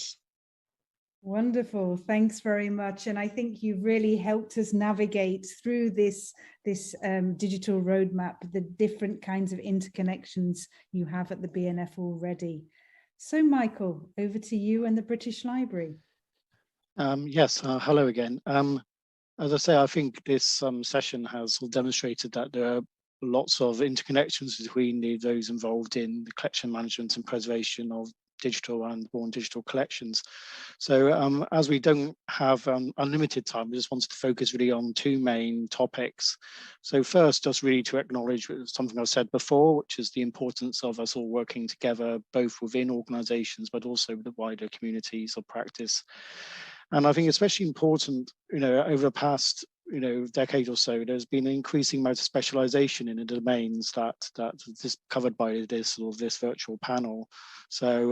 Wonderful. Thanks very much. And I think you've really helped us navigate through this digital roadmap, the different kinds of interconnections you have at the BNF already. So Michael, over to you and the British Library. Yes, hello again. As I say, I think this session has demonstrated that there are lots of interconnections between those involved in the collection management and preservation of digital and born digital collections. So as we don't have unlimited time, we just wanted to focus really on two main topics. So first, just really to acknowledge something I've said before, which is the importance of us all working together, both within organizations, but also with the wider communities of practice. And I think especially important, over the past, decade or so, there's been an increasing amount of specialization in the domains that is covered by this virtual panel. So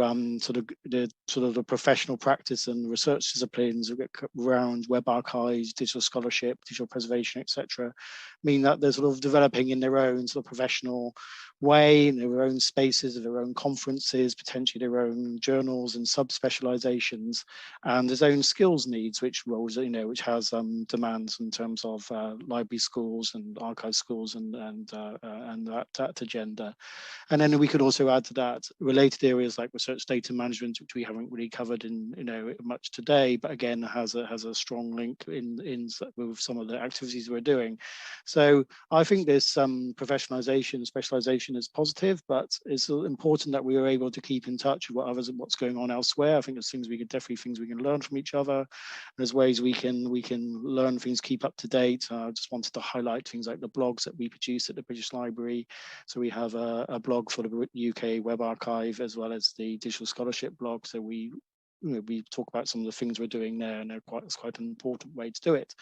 the professional practice and research disciplines around web archives, digital scholarship, digital preservation, etc., mean that they're developing in their own professional way, in their own spaces, their own conferences, potentially their own journals and subspecializations, and their own skills needs, which has demands in terms of library schools and archive schools and that agenda. And then we could also add to that related areas like research data management, which we haven't really covered in much today, but again has a strong link in with some of the activities we're doing. So I think this professionalization, specialization is positive, but it's important that we are able to keep in touch with what's going on elsewhere. I think there's things we can learn from each other. There's ways we can learn things, keep up to date. I just wanted to highlight things like the blogs that we produce at the British Library. So we have a blog for the UK Web Archive as well as the Digital Scholarship blog. So we talk about some of the things we're doing there, and it's quite an important way to do it.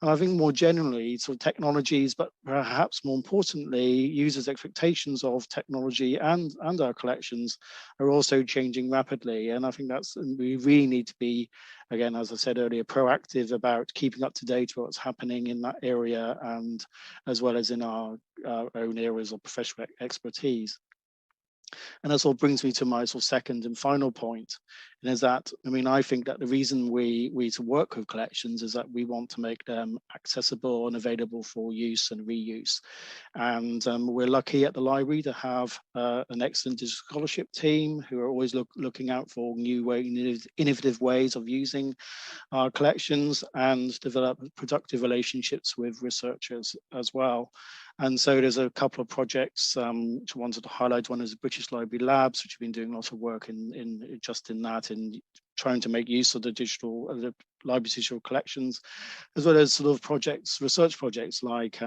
And I think more generally, technologies, but perhaps more importantly, users' expectations of technology and our collections are also changing rapidly. And I think we really need to be, again, as I said earlier, proactive about keeping up to date with what's happening in that area, and as well as in our own areas of professional expertise. And that brings me to my second and final point, and is that, I think that the reason we work with collections is that we want to make them accessible and available for use and reuse. And we're lucky at the library to have an excellent digital scholarship team who are always looking out for innovative ways of using our collections and develop productive relationships with researchers as well. And so there's a couple of projects which I wanted to highlight. One is the British Library Labs, which have been doing a lot of work in trying to make use of the library digital collections, as well as research projects like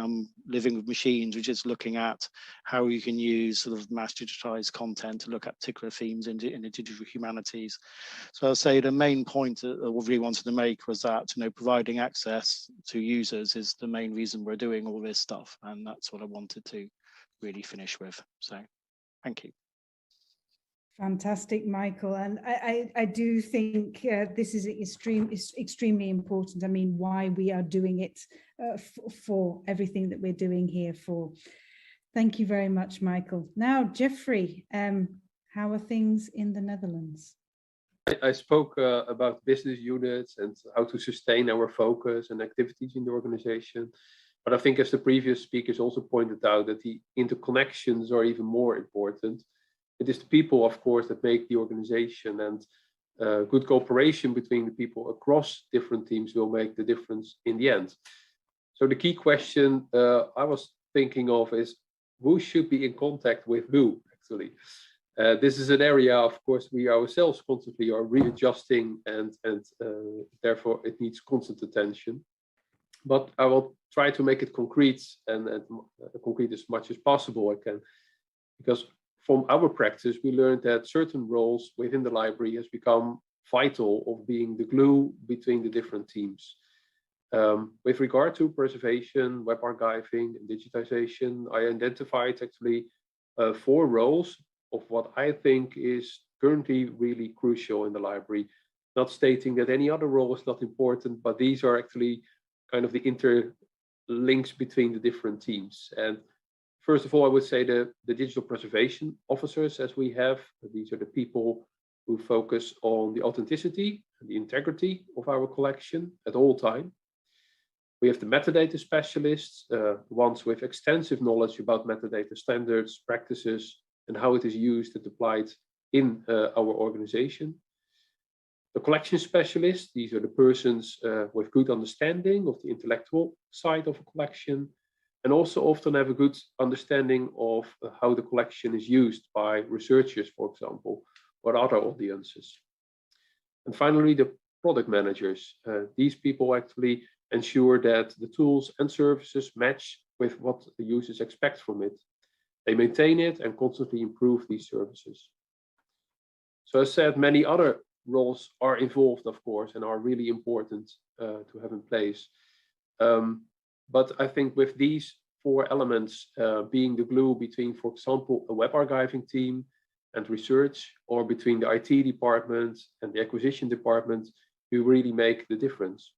Living with Machines, which is looking at how you can use mass digitized content to look at particular themes in the digital humanities. So I'll say the main point that I really wanted to make was that providing access to users is the main reason we're doing all this stuff, and that's what I wanted to really finish with. So thank you. Fantastic, Michael. And I do think this is extremely important. Why we are doing it for everything that we're doing here for. Thank you very much, Michael. Now, Jeffrey, how are things in the Netherlands? I spoke about business units and how to sustain our focus and activities in the organization. But I think, as the previous speakers also pointed out, that the interconnections are even more important. It is the people, of course, that make the organization, and good cooperation between the people across different teams will make the difference in the end. So the key question I was thinking of is, who should be in contact with who, actually? This is an area, of course, we ourselves constantly are readjusting, and therefore it needs constant attention. But I will try to make it concrete, and concrete as much as possible I can, because from our practice, we learned that certain roles within the library has become vital of being the glue between the different teams. With regard to preservation, web archiving, and digitization, I identified actually 4 roles of what I think is currently really crucial in the library. Not stating that any other role is not important, but these are actually kind of the interlinks between the different teams. And first of all, I would say the digital preservation officers, as we have. These are the people who focus on the authenticity the integrity of our collection at all time. We have the metadata specialists, ones with extensive knowledge about metadata standards, practices, and how it is used and applied in our organization. The collection specialists, these are the persons with good understanding of the intellectual side of a collection, and also often have a good understanding of how the collection is used by researchers, for example, or other audiences. And finally, the product managers. These people actually ensure that the tools and services match with what the users expect from it. They maintain it and constantly improve these services. So as said, many other roles are involved, of course, and are really important to have in place. But I think with these four elements being the glue between, for example, a web archiving team and research, or between the IT department and the acquisition department, you really make the difference.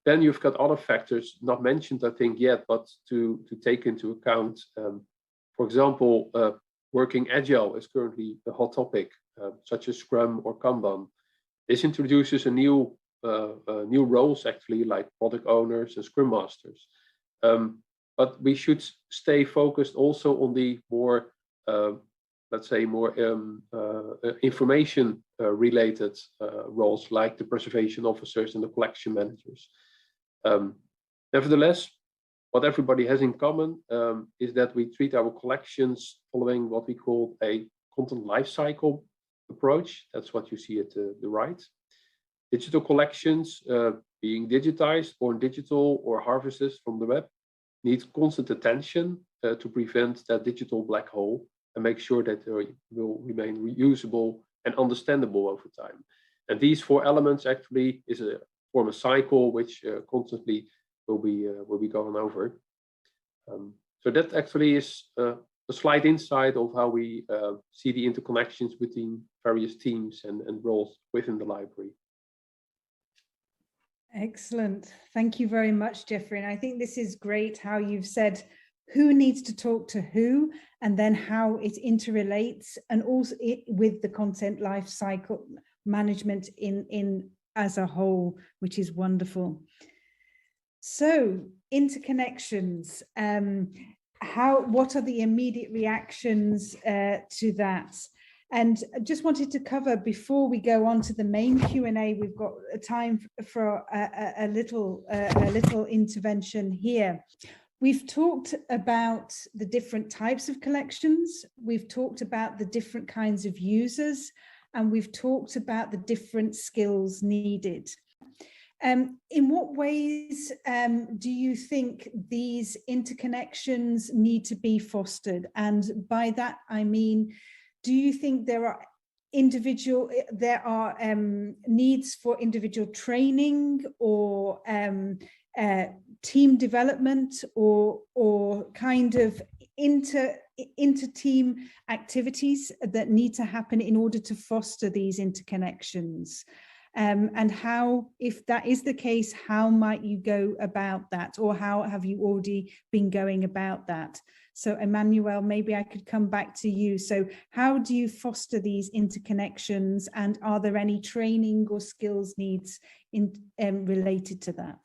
Then you've got other factors not mentioned, I think, yet, but to take into account. For example, working agile is currently a hot topic, such as Scrum or Kanban. This introduces a new roles, actually, like product owners and Scrum Masters. But we should stay focused also on the more, let's say, more information related roles, like the preservation officers and the collection managers. Nevertheless, what everybody has in common is that we treat our collections following what we call a content lifecycle approach. That's what you see at the right. Digital collections, being digitized, born digital, or harvested from the web, need constant attention to prevent that digital black hole and make sure that they will remain reusable and understandable over time. And these four elements actually form a cycle which constantly will be gone over. So that actually is a slight insight of how we see the interconnections between various teams and roles within the library. Excellent. Thank you very much, Jeffrey. And I think this is great how you've said who needs to talk to who, and then how it interrelates, and also with the content life cycle management in as a whole, which is wonderful. So interconnections, what are the immediate reactions to that? And I just wanted to cover, before we go on to the main Q&A, we've got time for a little intervention here. We've talked about the different types of collections. We've talked about the different kinds of users, and we've talked about the different skills needed. In what ways do you think these interconnections need to be fostered? And by that, I mean, do you think there are needs for individual training, or team development, or kind of inter-team activities that need to happen in order to foster these interconnections? And how, if that is the case, how might you go about that, or how have you already been going about that? So Emmanuel, maybe I could come back to you. So how do you foster these interconnections, and are there any training or skills needs related to that?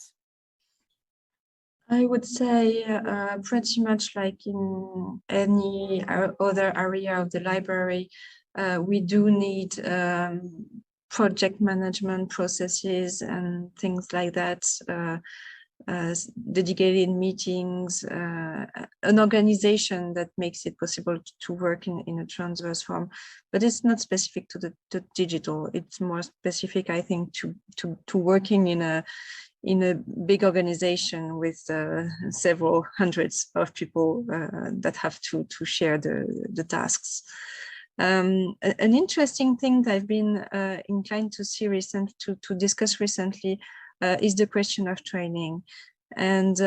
I would say pretty much like in any other area of the library, we do need project management processes and things like that, dedicated meetings, an organization that makes it possible to work in a transverse form. But it's not specific to the digital. It's more specific, I think, to working in a big organization with several hundreds of people that have to share the tasks. An interesting thing that I've been inclined to see to discuss recently is the question of training, and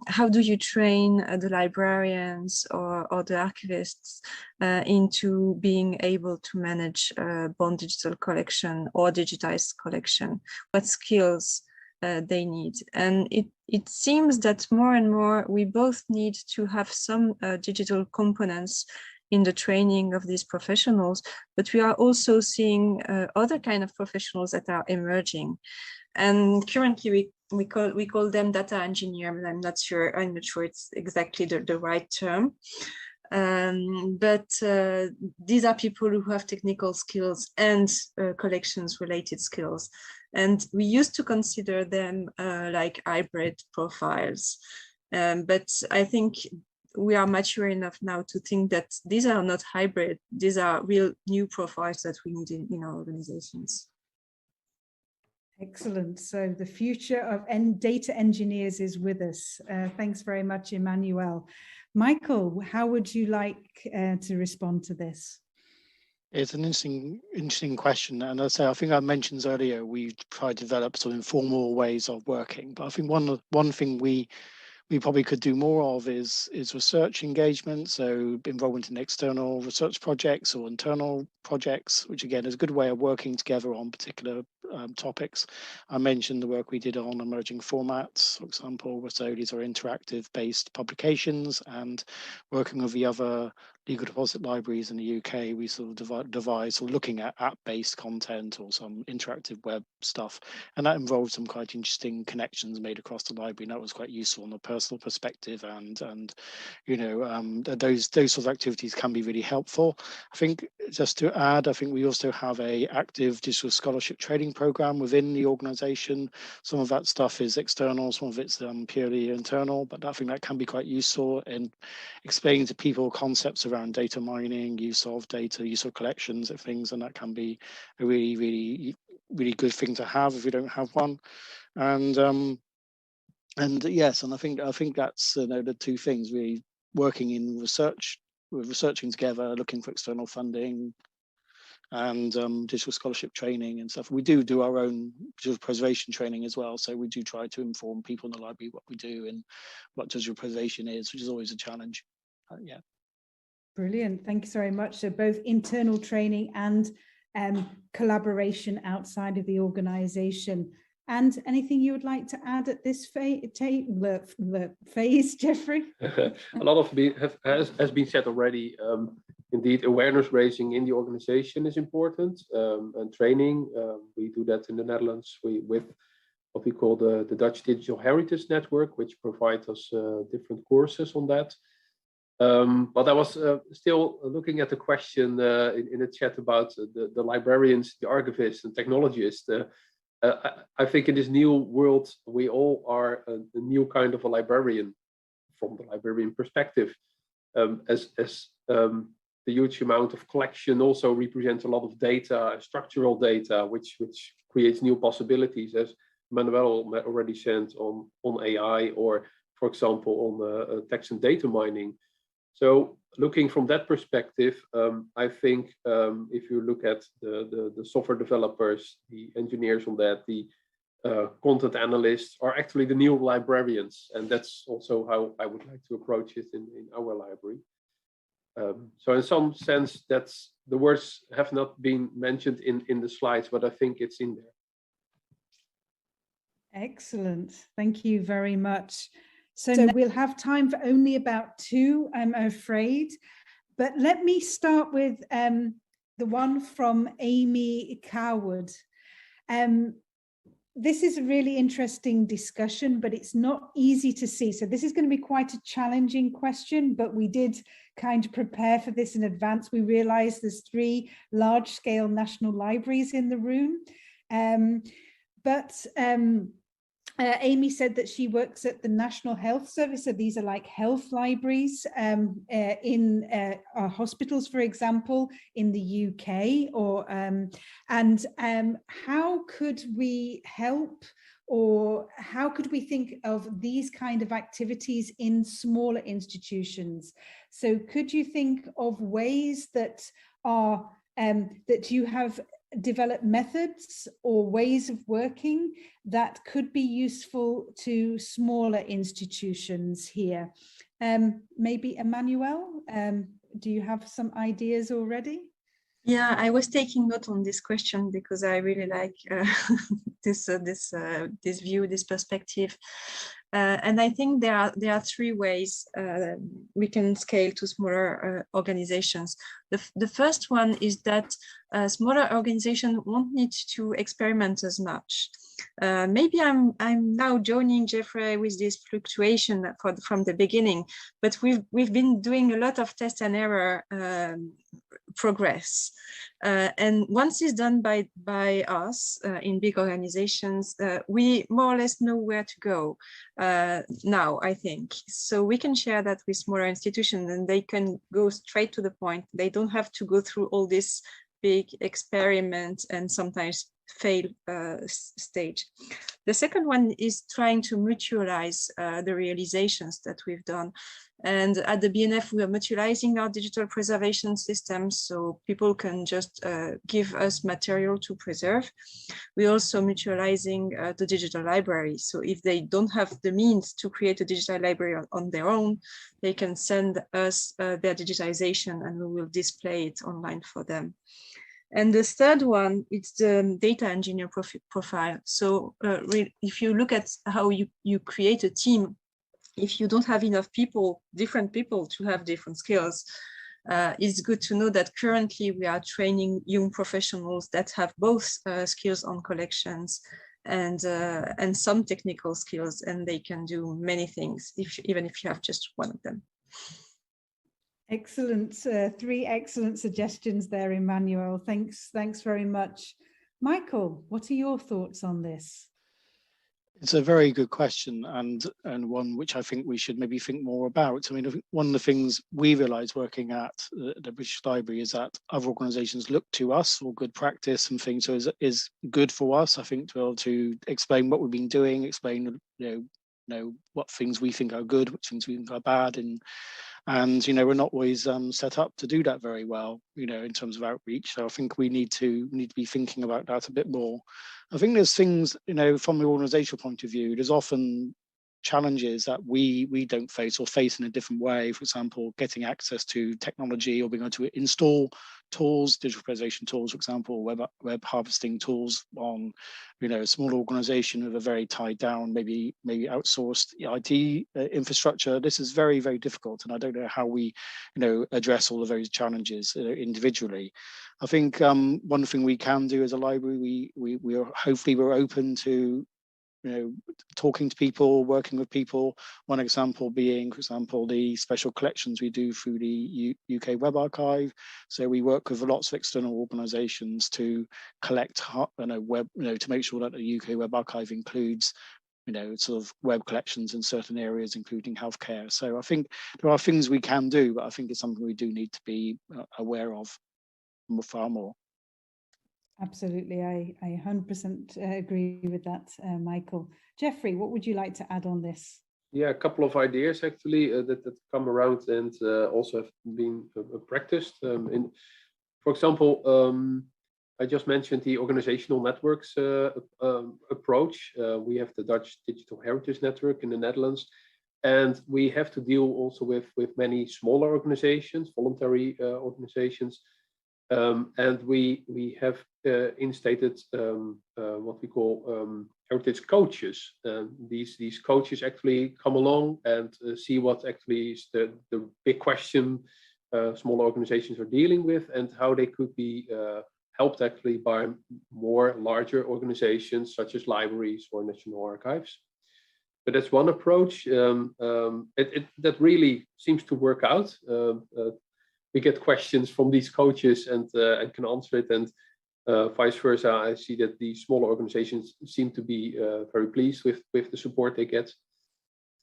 how do you train the librarians or the archivists into being able to manage born digital collection or digitized collection? What skills they need? And it seems that more and more we both need to have some digital components in the training of these professionals, but we are also seeing other kind of professionals that are emerging. And currently we call them data engineer, but I'm not sure it's exactly the right term. But these are people who have technical skills and collections related skills. And we used to consider them like hybrid profiles. But I think we are mature enough now to think that these are not hybrid, these are real new profiles that we need in our organizations. Excellent. So the future of data engineers is with us. Thanks very much, Emmanuel. Michael, how would you like to respond to this? It's an interesting question. And I think I mentioned earlier, we try to develop some informal ways of working. But I think one thing we probably could do more of is research engagement, so involvement in external research projects or internal projects, which again is a good way of working together on particular topics. I mentioned the work we did on emerging formats, for example, so these are interactive based publications, and working with the other legal deposit libraries in the UK, we sort of devised or looking at app-based content or some interactive web stuff, and that involved some quite interesting connections made across the library, and that was quite useful on a personal perspective, and you know, those sorts of activities can be really helpful. I think just to add, I think we also have a active digital scholarship training program within the organization. Some of that stuff is external, some of it's purely internal, but I think that can be quite useful in explaining to people concepts around data mining, use of data, use of collections of things, and that can be a really good thing to have if you don't have one. And yes, and I think that's the two things really: working in research, researching together, looking for external funding, and digital scholarship training and stuff. We do our own digital preservation training as well, so we do try to inform people in the library what we do and what digital preservation is, which is always a challenge. Yeah. Brilliant, thank you very much. So both internal training and collaboration outside of the organisation. And anything you would like to add at this phase, Jeffrey? A lot has been said already. Indeed, awareness raising in the organization is important, and training. We do that in the Netherlands with what we call the Dutch Digital Heritage Network, which provides us different courses on that. But I was still looking at the question in the chat about the librarians, the archivists and technologists. I think in this new world, we all are a new kind of a librarian from the librarian perspective, as the huge amount of collection also represents a lot of data, structural data, which creates new possibilities, as Emmanuel already said, on AI, or for example on text and data mining. So looking from that perspective, I think if you look at the software developers, the engineers on that, the content analysts are actually the new librarians, and that's also how I would like to approach it in our library. So in some sense, that's the words have not been mentioned in the slides, but I think it's in there. Excellent, thank you very much. So we'll have time for only about two, I'm afraid, but let me start with the one from Amy Coward. This is a really interesting discussion, but it's not easy to see. So this is going to be quite a challenging question, but we did kind of prepare for this in advance. We realized there's 3 large-scale national libraries in the room. Amy said that she works at the National Health Service, so these are like health libraries in hospitals, for example, in the UK. Or how could we help, or how could we think of these kind of activities in smaller institutions? So could you think of ways that are that you have develop methods or ways of working that could be useful to smaller institutions here? Maybe Emmanuel, do you have some ideas already? Yeah, I was taking note on this question because I really like this view, this perspective. And I think there are three ways we can scale to smaller organizations. The first one is that smaller organizations won't need to experiment as much. Maybe I'm now joining Jeffrey with this fluctuation from the beginning, but we've been doing a lot of test and error progress. And once it's done by us in big organizations, we more or less know where to go now, I think. So we can share that with smaller institutions and they can go straight to the point. They don't have to go through all this big experiment and sometimes fail stage. The second one is trying to mutualize the realizations that we've done. And at the BNF, we are mutualizing our digital preservation systems so people can just give us material to preserve. We're also mutualizing the digital library. So if they don't have the means to create a digital library on their own, they can send us their digitization and we will display it online for them. And the third one, it's the data engineer profile. So if you look at how you create a team, if you don't have enough people, different people to have different skills, it's good to know that currently we are training young professionals that have both skills on collections and some technical skills, and they can do many things, even if you have just one of them. Excellent. Three excellent suggestions there, Emmanuel. Thanks very much. Michael, what are your thoughts on this? It's a very good question and one which I think we should maybe think more about. I mean, I think one of the things we realised working at the British Library is that other organisations look to us for good practice and things. So is good for us, I think, to be able to explain what we've been doing, explain what things we think are good, which things we think are bad, and we're not always set up to do that very well, in terms of outreach. So I think we need to be thinking about that a bit more. I think there's things, from the organizational point of view, there's often challenges that we don't face or face in a different way. For example, getting access to technology or being able to install tools, digital preservation tools, for example, web harvesting tools on, a small organization with a very tied down, maybe outsourced IT infrastructure. This is very, very difficult. And I don't know how we, address all of those challenges individually. I think one thing we can do as a library, we're open to, talking to people, working with people. One example being, for example, the special collections we do through the UK Web Archive. So we work with lots of external organisations to collect, web, to make sure that the UK Web Archive includes, sort of web collections in certain areas, including healthcare. So I think there are things we can do, but I think it's something we do need to be aware of far more. Absolutely, I 100% agree with that, Michael. Jeffrey, what would you like to add on this? Yeah, a couple of ideas actually that come around and also have been practiced. For example, I just mentioned the organizational networks approach. We have the Dutch Digital Heritage Network in the Netherlands, and we have to deal also with many smaller organizations, voluntary organizations. And we have instated what we call heritage coaches. These coaches actually come along and see what actually is the big question small organizations are dealing with and how they could be helped actually by more larger organizations such as libraries or national archives. But that's one approach. That really seems to work out. We get questions from these coaches and can answer it, and vice versa. I see that the smaller organizations seem to be very pleased with the support they get.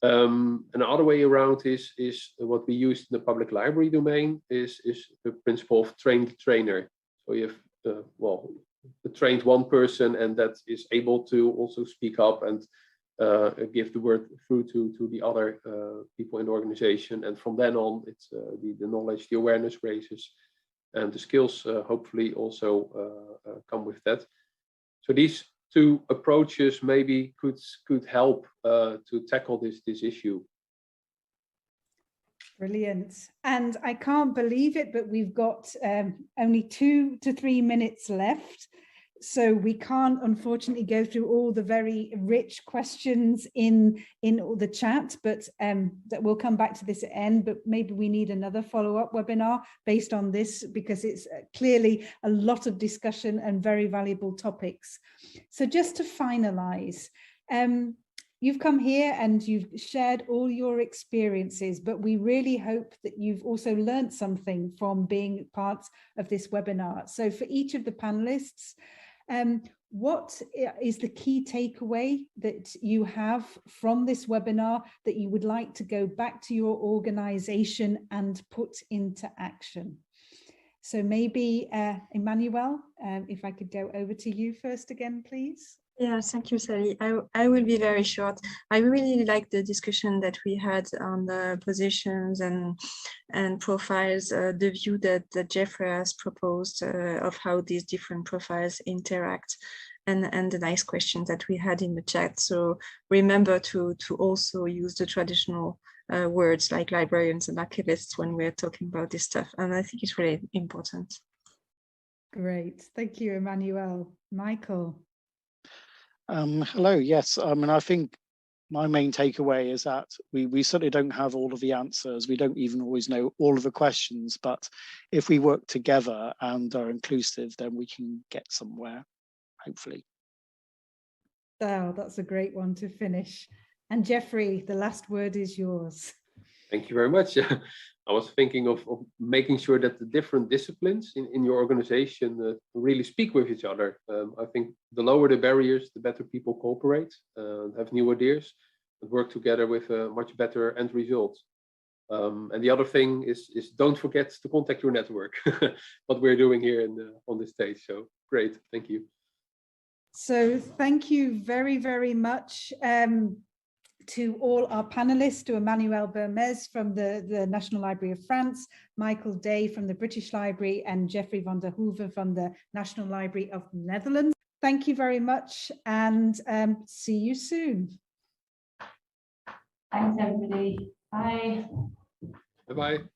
Another way around is what we use in the public library domain is the principle of train the trainer. So you have trained one person, and that is able to also speak up and give the word through to the other people in the organization, and from then on it's the knowledge, the awareness raises, and the skills hopefully also come with that. So these two approaches maybe could help to tackle this issue. Brilliant. And I can't believe it, but we've got only 2 to 3 minutes left. So we can't unfortunately go through all the very rich questions in the chat, but that we'll come back to this at the end, but maybe we need another follow-up webinar based on this, because it's clearly a lot of discussion and very valuable topics. So just to finalize, you've come here and you've shared all your experiences, but we really hope that you've also learned something from being part of this webinar. So for each of the panelists, what is the key takeaway that you have from this webinar that you would like to go back to your organization and put into action? So maybe Emmanuel, if I could go over to you first again, please. Yeah, thank you, Sally. I will be very short. I really like the discussion that we had on the positions and profiles, the view that Jeffrey has proposed of how these different profiles interact, and the nice questions that we had in the chat. So remember to also use the traditional words like librarians and archivists when we're talking about this stuff. And I think it's really important. Great. Thank you, Emmanuel. Michael. Hello, yes, and I think my main takeaway is that we certainly don't have all of the answers. We don't even always know all of the questions, but if we work together and are inclusive, then we can get somewhere, hopefully. Oh, that's a great one to finish. And Jeffrey, the last word is yours. Thank you very much. I was thinking of making sure that the different disciplines in your organization really speak with each other. I think the lower the barriers, the better people cooperate, have new ideas, and work together with a much better end result. And the other thing is don't forget to contact your network, what we're doing here on this stage. So great, thank you. So thank you very, very much. To all our panelists, to Emmanuel Bermes from the National Library of France, Michael Day from the British Library, and Jeffrey van der Hoeven from the National Library of the Netherlands. Thank you very much, and see you soon. Thanks, everybody. Bye. Bye-bye.